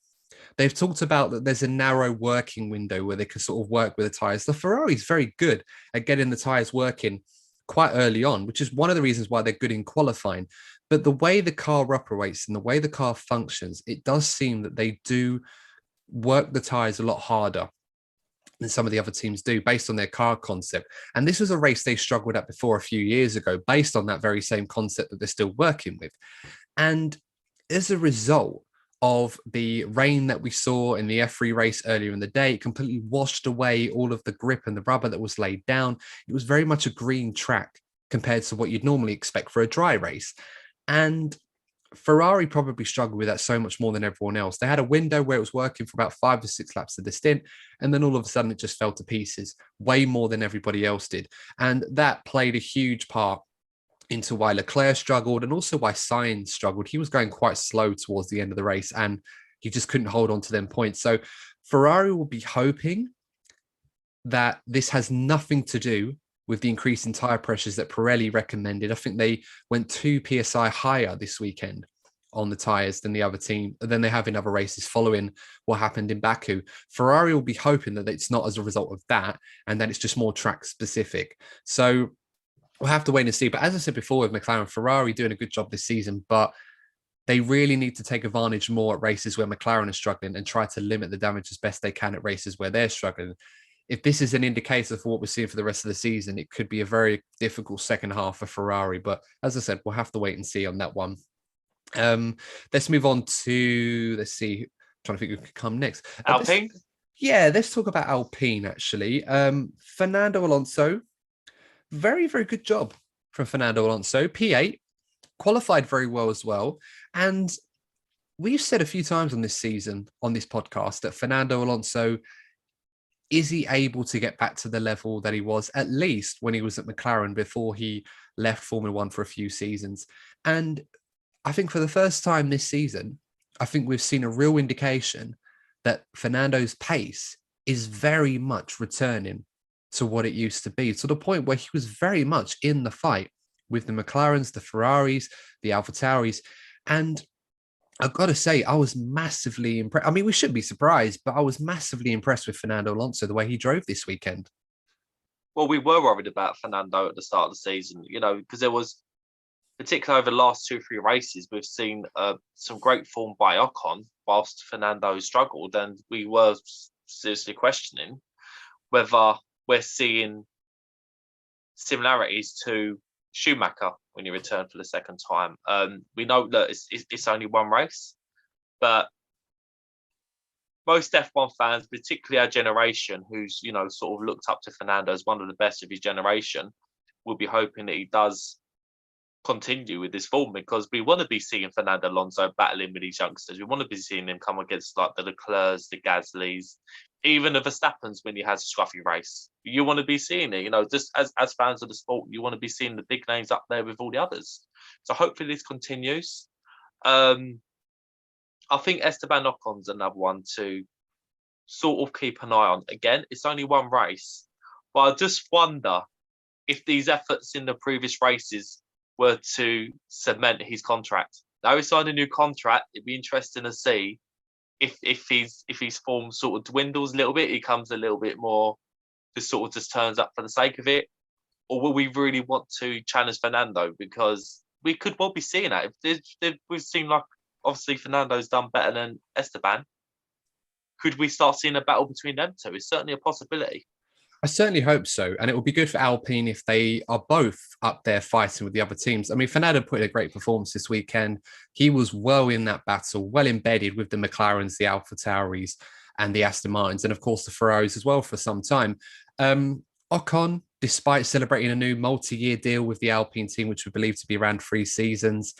they've talked about that there's a narrow working window where they can sort of work with the tyres. The Ferrari is very good at getting the tyres working quite early on, which is one of the reasons why they're good in qualifying. But the way the car operates and the way the car functions, it does seem that they do work the tyres a lot harder than some of the other teams do, based on their car concept. And this was a race they struggled at before a few years ago, based on that very same concept that they're still working with. And as a result of the rain that we saw in the F3 race earlier in the day, it completely washed away all of the grip and the rubber that was laid down. It was very much a green track compared to what you'd normally expect for a dry race. And Ferrari probably struggled with that so much more than everyone else. They had a window where it was working for about 5 to 6 laps of the stint, and then all of a sudden it just fell to pieces, way more than everybody else did. And that played a huge part into why Leclerc struggled, and also why Sainz struggled. He was going quite slow towards the end of the race, and he just couldn't hold on to them points. So Ferrari will be hoping that this has nothing to do with the increase in tyre pressures that Pirelli recommended. I think they went 2 psi higher this weekend on the tyres than the other team, than they have in other races following what happened in Baku. Ferrari will be hoping that it's not as a result of that, and that it's just more track specific. So we'll have to wait and see. But as I said before, with McLaren, Ferrari doing a good job this season, but they really need to take advantage more at races where McLaren is struggling, and try to limit the damage as best they can at races where they're struggling. If this is an indicator for what we're seeing for the rest of the season, it could be a very difficult second half for Ferrari. But as I said, we'll have to wait and see on that one. Let's move on to, let's see, I'm trying to think who could come next. Alpine? Let's talk about Alpine, actually. Fernando Alonso, very, very good job from Fernando Alonso. P8, qualified very well as well. And we've said a few times on this season, on this podcast, that Fernando Alonso, is he able to get back to the level that he was, at least when he was at McLaren before he left Formula One for a few seasons? And I think for the first time this season, I think we've seen a real indication that Fernando's pace is very much returning to what it used to be, to the point where he was very much in the fight with the McLarens, the Ferraris, the AlphaTauris. And I've got to say, I was massively impressed. I mean, we should be surprised, but I was massively impressed with Fernando Alonso, the way he drove this weekend. Well, we were worried about Fernando at the start of the season, because there was, particularly over the last 2 or 3 races, we've seen some great form by Ocon, whilst Fernando struggled, and we were seriously questioning whether we're seeing similarities to Schumacher when he returned for the second time. We know that it's only one race, but most F1 fans, particularly our generation, who's sort of looked up to Fernando as one of the best of his generation, we'll be hoping that he does continue with this form, because we want to be seeing Fernando Alonso battling with these youngsters. We want to be seeing him come against like the Leclercs, the Gaslys, even the Verstappens when he has a scruffy race. You want to be seeing it, just as fans of the sport, you want to be seeing the big names up there with all the others. So hopefully this continues. I think Esteban Ocon's another one to sort of keep an eye on. Again, it's only one race, but I just wonder if these efforts in the previous races were to cement his contract. Now he signed a new contract. It'd be interesting to see if his form sort of dwindles a little bit, he comes a little bit more, just turns up for the sake of it, or will we really want to challenge Fernando? Because we could well be seeing that. If we've seen, like, obviously Fernando's done better than Esteban, could we start seeing a battle between them two? It's certainly a possibility. I certainly hope so. And it will be good for Alpine if they are both up there fighting with the other teams. I mean, Fernando put in a great performance this weekend. He was well in that battle, well embedded with the McLarens, the AlphaTauris, and the Aston Martins, and of course the Ferraris as well for some time. Ocon, despite celebrating a new multi-year deal with the Alpine team, which we believe to be around 3 seasons,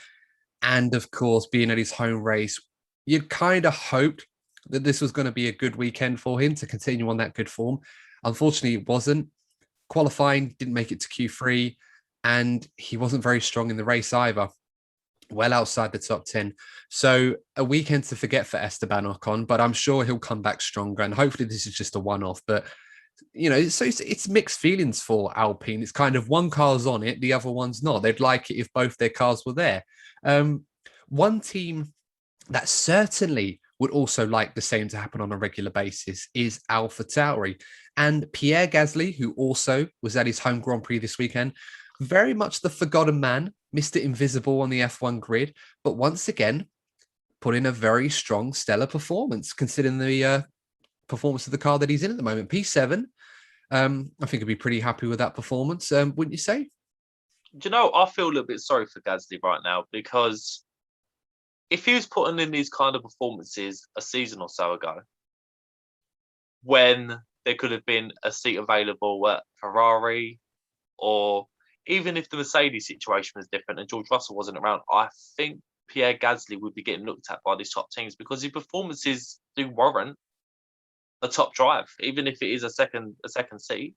and of course being at his home race, you'd kind of hoped that this was going to be a good weekend for him to continue on that good form. Unfortunately, it wasn't. Qualifying didn't make it to Q3, and he wasn't very strong in the race either, well outside the top 10. So a weekend to forget for Esteban Ocon, but I'm sure he'll come back stronger, and hopefully this is just a one-off. But, so it's mixed feelings for Alpine. It's kind of one car's on it, the other one's not. They'd like it if both their cars were there. One team that certainly would also like the same to happen on a regular basis is AlphaTauri. And Pierre Gasly, who also was at his home Grand Prix this weekend, very much the forgotten man, Mr. Invisible on the F1 grid, but once again, put in a very strong, stellar performance, considering the performance of the car that he's in at the moment. P7, I think I'd be pretty happy with that performance, wouldn't you say? I feel a little bit sorry for Gasly right now, because if he was putting in these kind of performances a season or so ago, when there could have been a seat available at Ferrari, or even if the Mercedes situation was different and George Russell wasn't around, I think Pierre Gasly would be getting looked at by these top teams, because his performances do warrant a top drive, even if it is a second seat.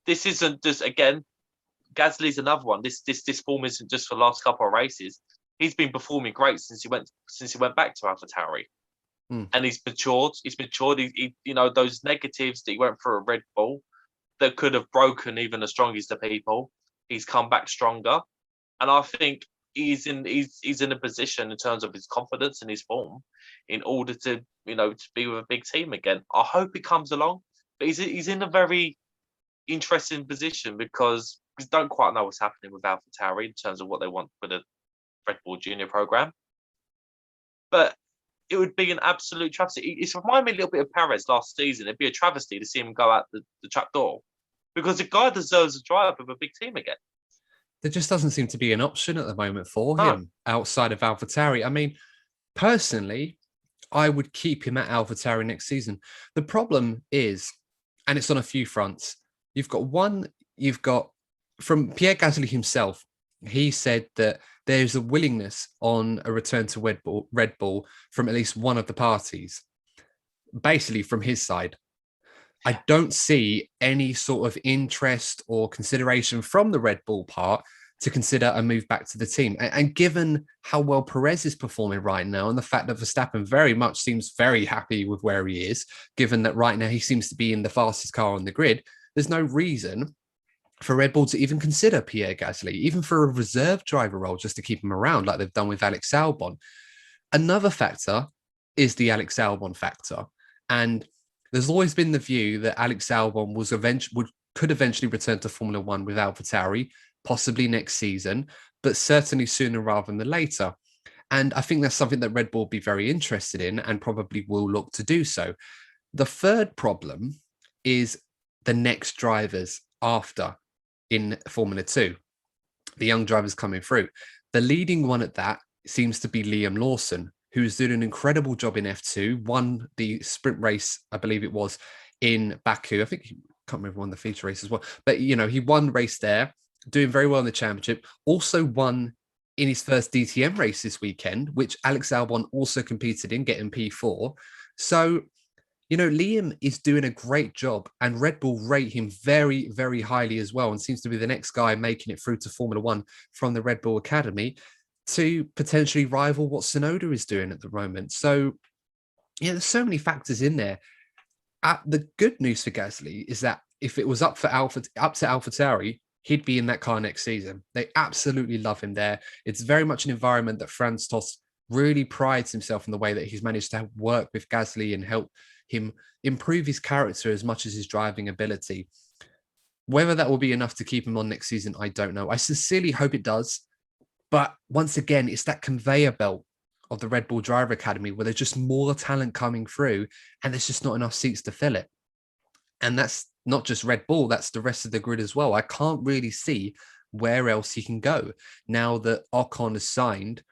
This isn't just, again, Gasly's another one. This form isn't just for the last couple of races. He's been performing great since he went back to AlphaTauri, and he's matured. He those negatives that he went through at Red Bull that could have broken even the strongest of people. He's come back stronger, and I think he's in a position in terms of his confidence and his form in order to be with a big team again. I hope he comes along, but he's in a very interesting position because we don't quite know what's happening with AlphaTauri in terms of what they want for the Red Bull Junior program. But it would be an absolute travesty. It's reminded me a little bit of Perez last season. It'd be a travesty to see him go out the trap door, because the guy deserves a drive with a big team again. There just doesn't seem to be an option at the moment for him outside of AlphaTauri. I mean, personally, I would keep him at AlphaTauri next season. The problem is, and it's on a few fronts, you've got from Pierre Gasly himself, he said that there's a willingness on a return to Red Bull from at least one of the parties, basically from his side. I don't see any sort of interest or consideration from the Red Bull part to consider a move back to the team. And given how well Perez is performing right now, and the fact that Verstappen very much seems very happy with where he is, given that right now he seems to be in the fastest car on the grid, there's no reason for Red Bull to even consider Pierre Gasly, even for a reserve driver role, just to keep him around like they've done with Alex Albon. Another factor is the Alex Albon factor. And there's always been the view that Alex Albon could eventually return to Formula One with AlphaTauri, possibly next season, but certainly sooner rather than later. And I think that's something that Red Bull will be very interested in and probably will look to do so. The third problem is the next drivers after in Formula 2, the young drivers coming through. The leading one at that seems to be Liam Lawson, who's doing an incredible job in F2, won the sprint race, I believe it was, in Baku. I think can't remember won the feature race as well, but he won the race there, doing very well in the championship. Also won in his first DTM race this weekend, which Alex Albon also competed in, getting P4. So, Liam is doing a great job, and Red Bull rate him very, very highly as well, and seems to be the next guy making it through to Formula One from the Red Bull Academy to potentially rival what Sonoda is doing at the moment. So, there's so many factors in there. The good news for Gasly is that if it was up to AlphaTauri, he'd be in that car next season. They absolutely love him there. It's very much an environment that Franz Tost really prides himself in the way that he's managed to work with Gasly and help him improve his character as much as his driving ability. Whether that will be enough to keep him on next season, I don't know. I sincerely hope it does. But once again, it's that conveyor belt of the Red Bull Driver Academy where there's just more talent coming through and there's just not enough seats to fill it. And that's not just Red Bull, that's the rest of the grid as well. I can't really see where else he can go now that Ocon has signed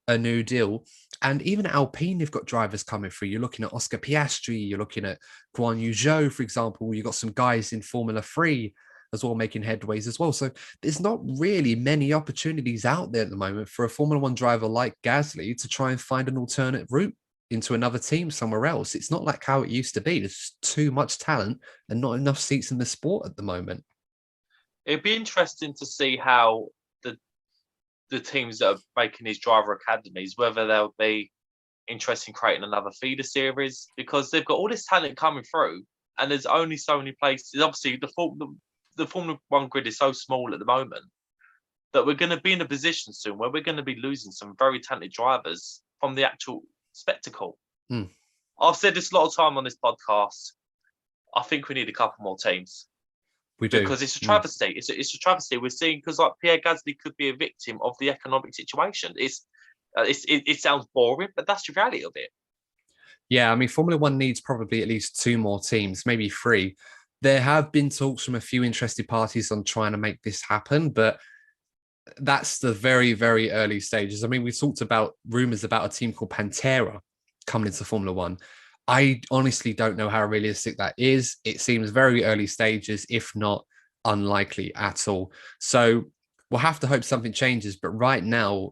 a new deal. And even Alpine, they've got drivers coming through. You're looking at Oscar Piastri, you're looking at Guan Yu Zhou, for example. You've got some guys in Formula 3 as well making headways as well. So there's not really many opportunities out there at the moment for a Formula 1 driver like Gasly to try and find an alternate route into another team somewhere else. It's not like how it used to be. There's too much talent and not enough seats in the sport at the moment. It'd be interesting to see how the teams that are making these driver academies, whether they'll be interested in creating another feeder series, because they've got all this talent coming through and there's only so many places. Obviously, the Formula 1 grid is so small at the moment that we're going to be in a position soon where we're going to be losing some very talented drivers from the actual spectacle. I've said this a lot of time on this podcast. I think we need a couple more teams. We do. Because it's a travesty. It's a travesty. We're seeing, because like Pierre Gasly could be a victim of the economic situation. It sounds boring, but that's the reality of it. Yeah, I mean, Formula 1 needs probably at least 2 more teams, maybe 3. There have been talks from a few interested parties on trying to make this happen, but that's the very, very early stages. I mean, we talked about rumors about a team called Pantera coming into Formula 1. I honestly don't know how realistic that is. It seems very early stages, if not unlikely at all. So we'll have to hope something changes. But right now,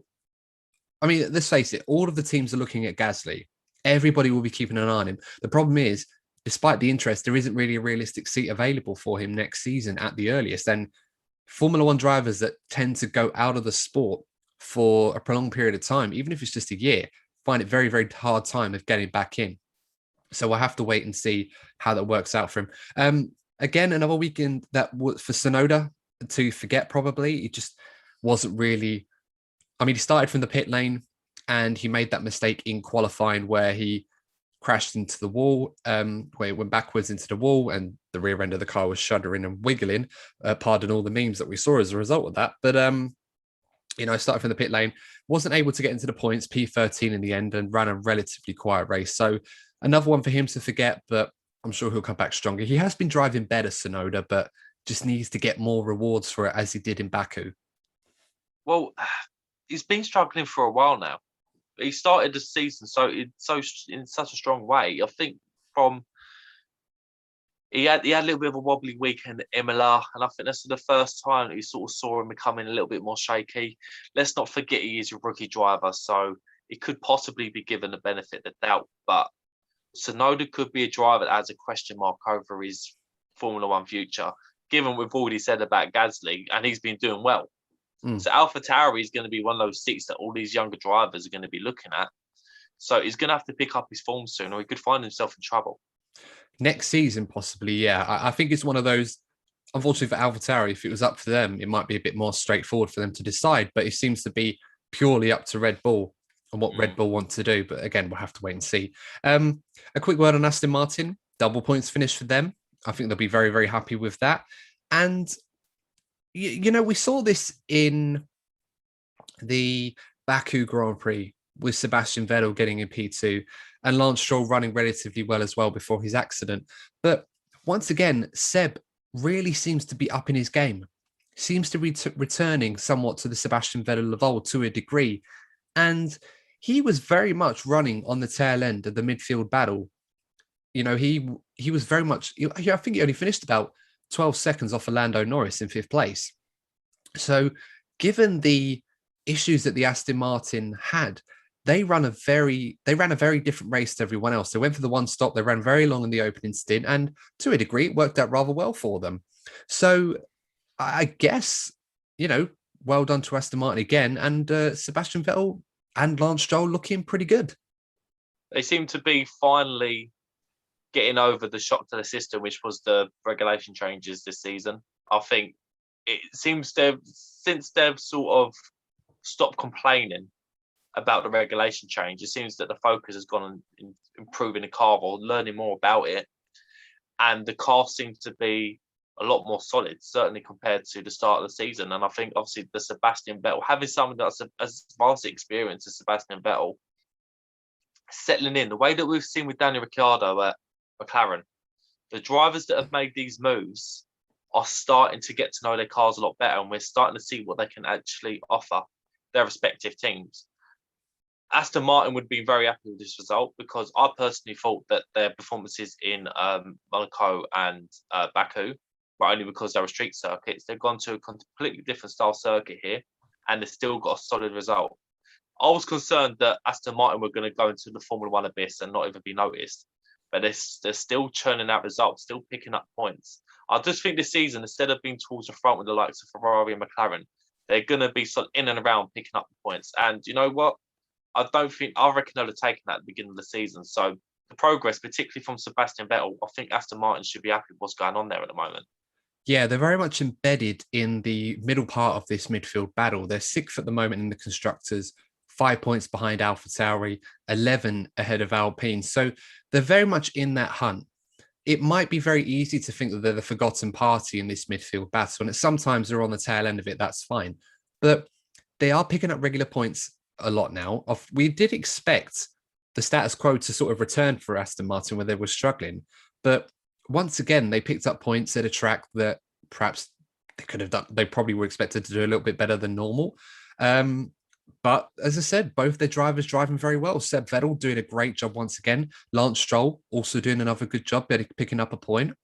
I mean, let's face it, all of the teams are looking at Gasly. Everybody will be keeping an eye on him. The problem is, despite the interest, there isn't really a realistic seat available for him next season at the earliest. And Formula 1 drivers that tend to go out of the sport for a prolonged period of time, even if it's just a year, find it very, very hard time of getting back in. So we'll have to wait and see how that works out for him. Again, another weekend that was for Sonoda to forget probably. It just wasn't really... I mean, he started from the pit lane and he made that mistake in qualifying where he crashed into the wall, where it went backwards into the wall and the rear end of the car was shuddering and wiggling. Pardon all the memes that we saw as a result of that. But, started from the pit lane, wasn't able to get into the points, P13 in the end, and ran a relatively quiet race. So another one for him to forget, but I'm sure he'll come back stronger. He has been driving better, Sonoda, but just needs to get more rewards for it as he did in Baku. Well, he's been struggling for a while now. He started the season in such a strong way. I think he had a little bit of a wobbly weekend at Imola, and I think that's the first time that you sort of saw him becoming a little bit more shaky. Let's not forget he is a rookie driver, so he could possibly be given the benefit of the doubt. But Sonoda could be a driver that has a question mark over his Formula 1 future, given what we've already said about Gasly, and he's been doing well. So AlphaTauri is going to be one of those seats that all these younger drivers are going to be looking at. So he's going to have to pick up his form soon, or he could find himself in trouble. Next season, possibly, yeah. I think it's one of those, unfortunately for AlphaTauri, if it was up for them, it might be a bit more straightforward for them to decide, but it seems to be purely up to Red Bull and what Red Bull want to do. But again, we'll have to wait and see. A quick word on Aston Martin. Double points finish for them. I think they'll be very, very happy with that. And we saw this in the Baku Grand Prix with Sebastian Vettel getting in P2 and Lance Stroll running relatively well as well before his accident. But once again, Seb really seems to be up in his game. Seems to be returning somewhat to the Sebastian Vettel of old to a degree. And he was very much running on the tail end of the midfield battle. He was very much... I think he only finished about 12 seconds off Lando Norris in 5th place. So given the issues that the Aston Martin had, they ran a very different race to everyone else. They went for the one stop, they ran very long in the opening stint, and to a degree, it worked out rather well for them. So I guess, well done to Aston Martin again, and Sebastian Vettel and Lance Stroll looking pretty good. They seem to be finally getting over the shock to the system, which was the regulation changes this season. I think it seems since they've sort of stopped complaining about the regulation change, it seems that the focus has gone on improving the car or learning more about it. And the car seems to be a lot more solid, certainly compared to the start of the season. And I think obviously the Sebastian Vettel, having someone that's as vast experience as Sebastian Vettel, settling in the way that we've seen with Daniel Ricciardo at McLaren, the drivers that have made these moves are starting to get to know their cars a lot better, and we're starting to see what they can actually offer their respective teams. Aston Martin would be very happy with this result, because I personally thought that their performances in Monaco and Baku were only because they were street circuits. They've gone to a completely different style circuit here, and they've still got a solid result. I was concerned that Aston Martin were going to go into the Formula One abyss and not even be noticed, but they're still churning out results, still picking up points. I just think this season, instead of being towards the front with the likes of Ferrari and McLaren, they're going to be sort of in and around picking up the points. And you know what? I reckon they'll have taken that at the beginning of the season. So the progress, particularly from Sebastian Vettel, I think Aston Martin should be happy with what's going on there at the moment. Yeah, they're very much embedded in the middle part of this midfield battle. They're 6th at the moment in the constructors, 5 points behind AlphaTauri, 11 ahead of Alpine. So they're very much in that hunt. It might be very easy to think that they're the forgotten party in this midfield battle, and sometimes they're on the tail end of it. That's fine. But they are picking up regular points a lot now. We did expect the status quo to sort of return for Aston Martin, where they were struggling. But once again, they picked up points at a track that perhaps they could have done. They probably were expected to do a little bit better than normal. But as I said, both their drivers driving very well. Seb Vettel doing a great job once again. Lance Stroll also doing another good job picking up a point.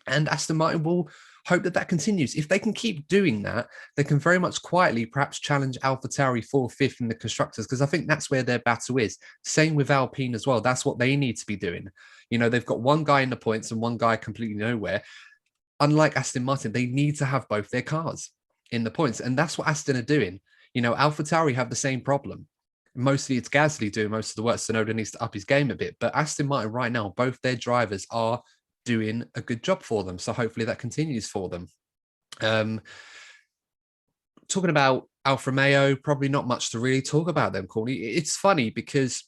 And Aston Martin will hope that continues. If they can keep doing that, they can very much quietly perhaps challenge AlphaTauri 4th, 5th in the constructors, because I think that's where their battle is. Same with Alpine as well. That's what they need to be doing. They've got one guy in the points and one guy completely nowhere. Unlike Aston Martin, they need to have both their cars in the points. And that's what Aston are doing. AlphaTauri have the same problem. Mostly it's Gasly doing most of the work. Sonoda needs to up his game a bit. But Aston Martin right now, both their drivers are doing a good job for them. So hopefully that continues for them. Talking about Alfa Romeo, probably not much to really talk about them, Courtney. It's funny because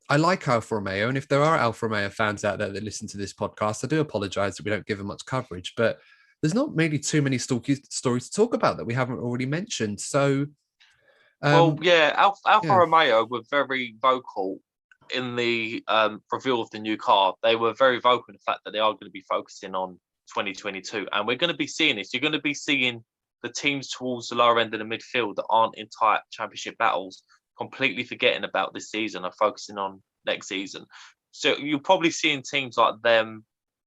I like Alfa Romeo, and if there are Alfa Romeo fans out there that listen to this podcast, I do apologize that we don't give them much coverage, but there's not really too many stories to talk about that we haven't already mentioned. So, Alfa Romeo were very vocal in the reveal of the new car. They were very vocal in the fact that they are going to be focusing on 2022, and we're going to be seeing this. You're going to be seeing the teams towards the lower end of the midfield that aren't in tight championship battles completely forgetting about this season and focusing on next season. So you're probably seeing teams like them,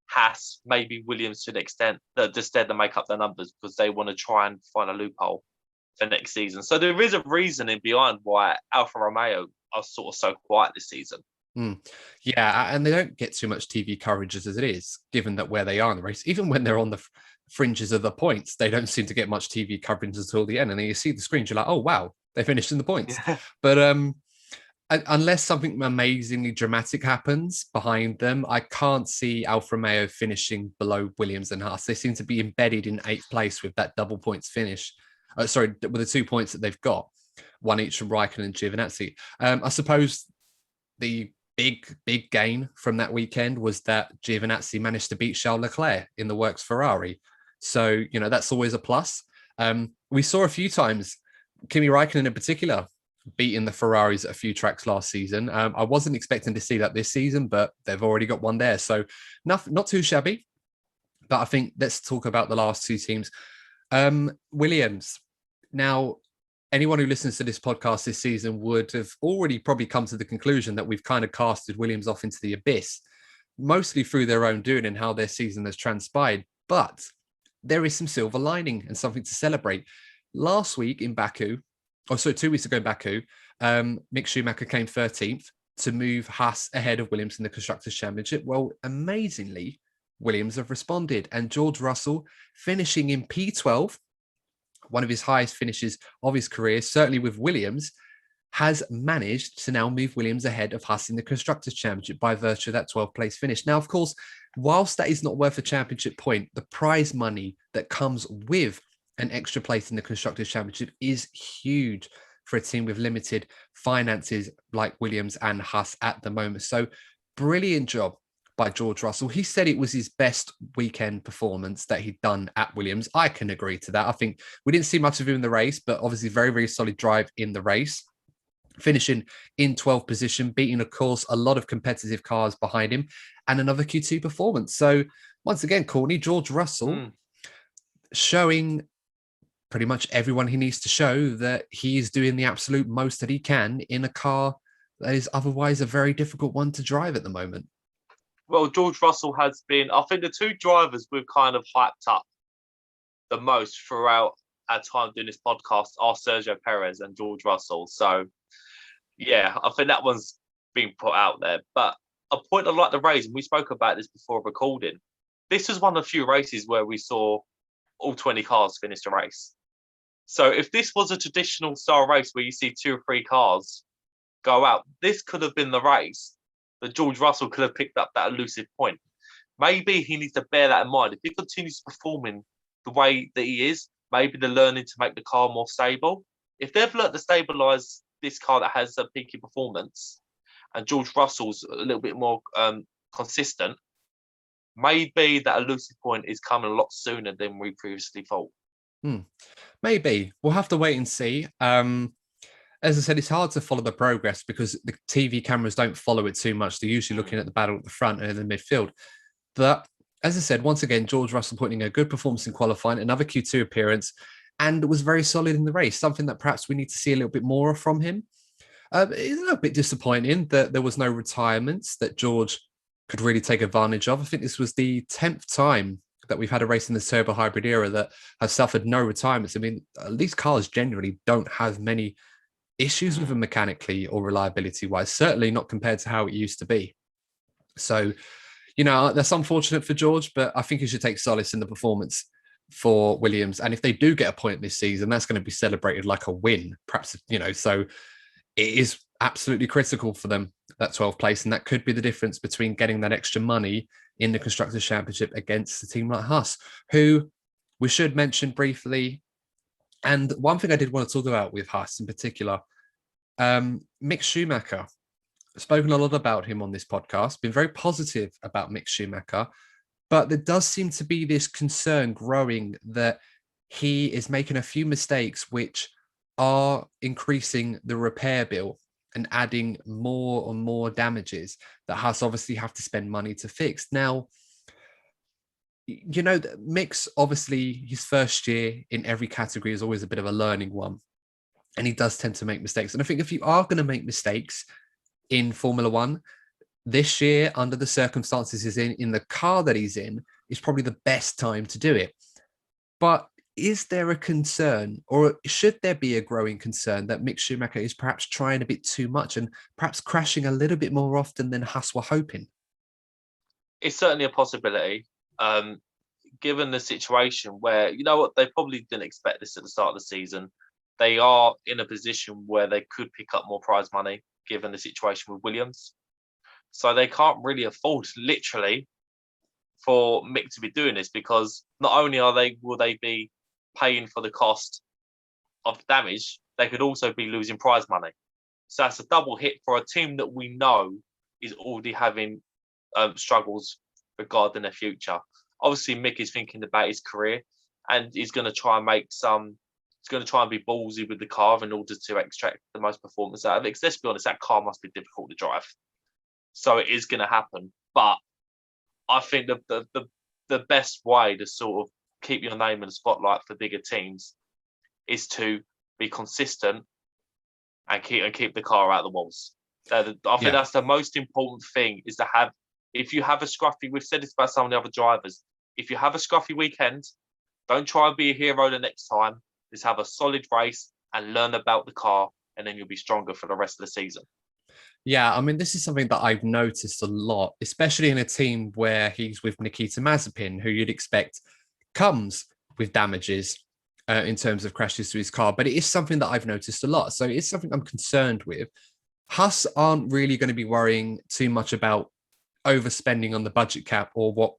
Haas, maybe Williams to an extent, that just there to make up their numbers because they want to try and find a loophole for next season. So there is a reasoning behind why Alfa Romeo are sort of so quiet this season. Yeah, and they don't get too much TV coverage as it is, given that where they are in the race, even when they're on the fringes of the points, they don't seem to get much TV coverage until the end. And then you see the screens, you're like, oh, wow, they finished in the points. Yeah. But unless something amazingly dramatic happens behind them, I can't see Alfa Romeo finishing below Williams and Haas. They seem to be embedded in 8th place with that double points finish. With the 2 points that they've got, one each from Raikkonen and Giovinazzi. I suppose the big gain from that weekend was that Giovinazzi managed to beat Charles Leclerc in the works Ferrari. So, that's always a plus. We saw a few times, Kimi Raikkonen in particular, beating the Ferraris at a few tracks last season. I wasn't expecting to see that this season, but they've already got one there. So not too shabby. But I think let's talk about the last two teams. Williams. Now, anyone who listens to this podcast this season would have already probably come to the conclusion that we've kind of casted Williams off into the abyss, mostly through their own doing and how their season has transpired. But there is some silver lining and something to celebrate. Last week in Baku, 2 weeks ago in Baku, Mick Schumacher came 13th to move Haas ahead of Williams in the Constructors' Championship. Well, amazingly, Williams have responded, and George Russell finishing in P12, one of his highest finishes of his career, certainly with Williams, has managed to now move Williams ahead of Haas in the Constructors' Championship by virtue of that 12th place finish. Now, of course, whilst that is not worth a championship point, the prize money that comes with an extra place in the Constructors' Championship is huge for a team with limited finances like Williams and Haas at the moment. So brilliant job by George Russell. He said it was his best weekend performance that he'd done at Williams. I can agree to that. I think we didn't see much of him in the race, but obviously very, very solid drive in the race. Finishing in 12th position, beating, of course, a lot of competitive cars behind him, and another Q2 performance. So once again, Courtney, George Russell showing pretty much everyone he needs to show that he is doing the absolute most that he can in a car that is otherwise a very difficult one to drive at the moment. Well, George Russell has been, I think the two drivers we've kind of hyped up the most throughout our time doing this podcast are Sergio Perez and George Russell. So, yeah, I think that one's been put out there. But a point I like to raise, and we spoke about this before recording, this was one of the few races where we saw all 20 cars finish the race. So if this was a traditional style race where you see 2 or 3 cars go out, this could have been the race that George Russell could have picked up that elusive point. Maybe he needs to bear that in mind. If he continues performing the way that he is, maybe they're learning to make the car more stable. If they've learned to stabilise this car that has a peaky performance and George Russell's a little bit more consistent, maybe that elusive point is coming a lot sooner than we previously thought. Maybe. We'll have to wait and see. As I said, it's hard to follow the progress because the TV cameras don't follow it too much. They're usually looking at the battle at the front and in the midfield. But as I said, once again, George Russell putting a good performance in qualifying, another Q2 appearance, and was very solid in the race, something that perhaps we need to see a little bit more from him. It's a little bit disappointing that there was no retirements that George could really take advantage of. I think this was the 10th time that we've had a race in the turbo hybrid era that has suffered no retirements. I mean, these cars generally don't have many issues with them mechanically or reliability wise, certainly not compared to how it used to be. So, that's unfortunate for George, but I think he should take solace in the performance for Williams. And if they do get a point this season, that's going to be celebrated like a win, perhaps, so it is absolutely critical for them, that 12th place. And that could be the difference between getting that extra money in the Constructors' Championship against a team like Haas, who we should mention briefly. And one thing I did want to talk about with Haas in particular, Mick Schumacher. Spoken a lot about him on this podcast, been very positive about Mick Schumacher, but there does seem to be this concern growing that he is making a few mistakes which are increasing the repair bill and adding more and more damages that Haas obviously have to spend money to fix. Now, Mick's obviously his first year in every category is always a bit of a learning one, and he does tend to make mistakes. And I think if you are going to make mistakes in Formula One this year, under the circumstances he's in the car that he's in, is probably the best time to do it. But is there a concern, or should there be a growing concern, that Mick Schumacher is perhaps trying a bit too much and perhaps crashing a little bit more often than Haas were hoping? It's certainly a possibility, given the situation where, they probably didn't expect this at the start of the season. They are in a position where they could pick up more prize money, given the situation with Williams. So they can't really afford, literally, for Mick to be doing this, because not only will they be paying for the cost of the damage, they could also be losing prize money. So that's a double hit for a team that we know is already having struggles regarding their future. Obviously, Mick is thinking about his career, and he's going to try and he's going to try and be ballsy with the car in order to extract the most performance out of it. Because let's be honest, that car must be difficult to drive. So it is going to happen. But I think the best way to sort of keep your name in the spotlight for bigger teams is to be consistent and keep the car out of the walls. I think that's the most important thing, is to have, if you have a scruffy, we've said this about some of the other drivers, if you have a scruffy weekend, Don't try and be a hero the next time. Just have a solid race and learn about the car, and then you'll be stronger for the rest of the season. Yeah, I mean, this is something that I've noticed a lot, especially in a team where he's with Nikita Mazepin, who you'd expect comes with damages in terms of crashes to his car. But it is something that I've noticed a lot. So it's something I'm concerned with. Haas aren't really going to be worrying too much about overspending on the budget cap or what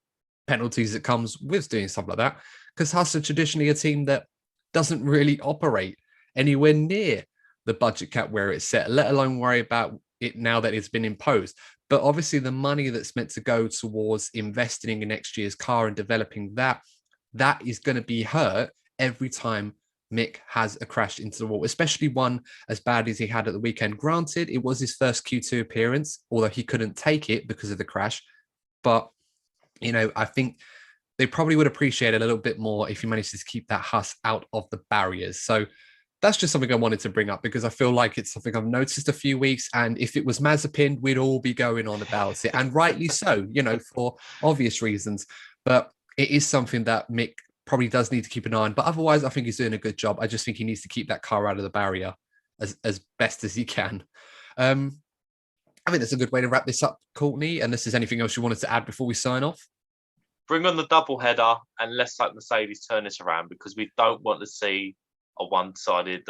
penalties it comes with doing stuff like that, because Haas are traditionally a team that doesn't really operate anywhere near the budget cap where it's set, let alone worry about it now that it's been imposed. But obviously the money that's meant to go towards investing in next year's car and developing that is going to be hurt every time Mick has a crash into the wall, especially one as bad as he had at the weekend. Granted, it was his first Q2 appearance, although he couldn't take it because of the crash. But, you know, I think they probably would appreciate it a little bit more if he manages to keep that Haas out of the barriers. So that's just something I wanted to bring up because I feel like it's something I've noticed a few weeks. And if it was Mazepin, we'd all be going on about it. And rightly so, you know, for obvious reasons. But it is something that Mick probably does need to keep an eye on. But otherwise, I think he's doing a good job. I just think he needs to keep that car out of the barrier as best as he can. I think that's a good way to wrap this up, Courtney. Unless there's anything else you wanted to add before we sign off. Bring on the double header and let's hope Mercedes turn this around, because we don't want to see a one-sided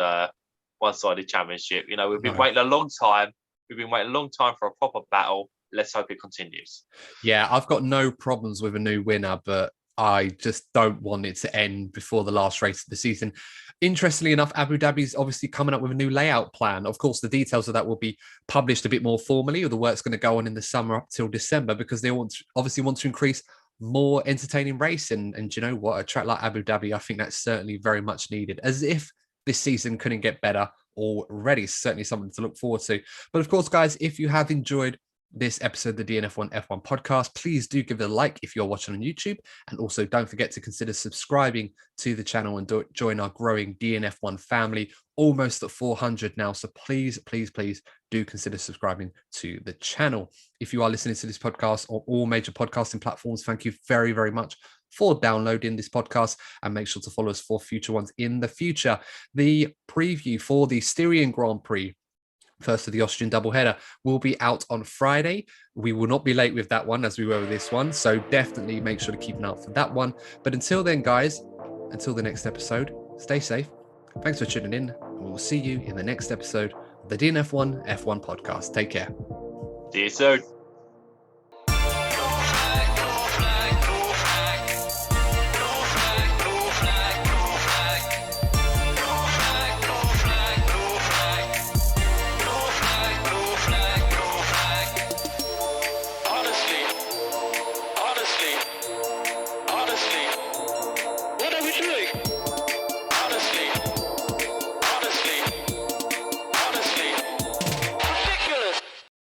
championship. You know, we've been waiting a long time. We've been waiting a long time for a proper battle. Let's hope it continues. Yeah, I've got no problems with a new winner, but I just don't want it to end before the last race of the season. Interestingly enough, Abu Dhabi's obviously coming up with a new layout plan. Of course, the details of that will be published a bit more formally, or the work's going to go on in the summer up till December, because they want to increase more entertaining racing. And you know what? A track like Abu Dhabi, I think that's certainly very much needed, as if this season couldn't get better already. Certainly something to look forward to. But of course, guys, if you have enjoyed this episode of the DNF1 F1 podcast, please do give it a like if you're watching on YouTube. And also don't forget to consider subscribing to the channel and join our growing DNF1 family, almost at 400 now. So please, please, please do consider subscribing to the channel. If you are listening to this podcast on all major podcasting platforms, thank you very, very much for downloading this podcast, and make sure to follow us for future ones in the future. The preview for the Styrian Grand Prix, first of the Austrian doubleheader, will be out on Friday. We will not be late with that one as we were with this one. So definitely make sure to keep an eye out for that one. But until then, guys, until the next episode, stay safe. Thanks for tuning in. And we'll see you in the next episode of the DNF1 F1 podcast. Take care. See you soon. Honestly, what are we doing?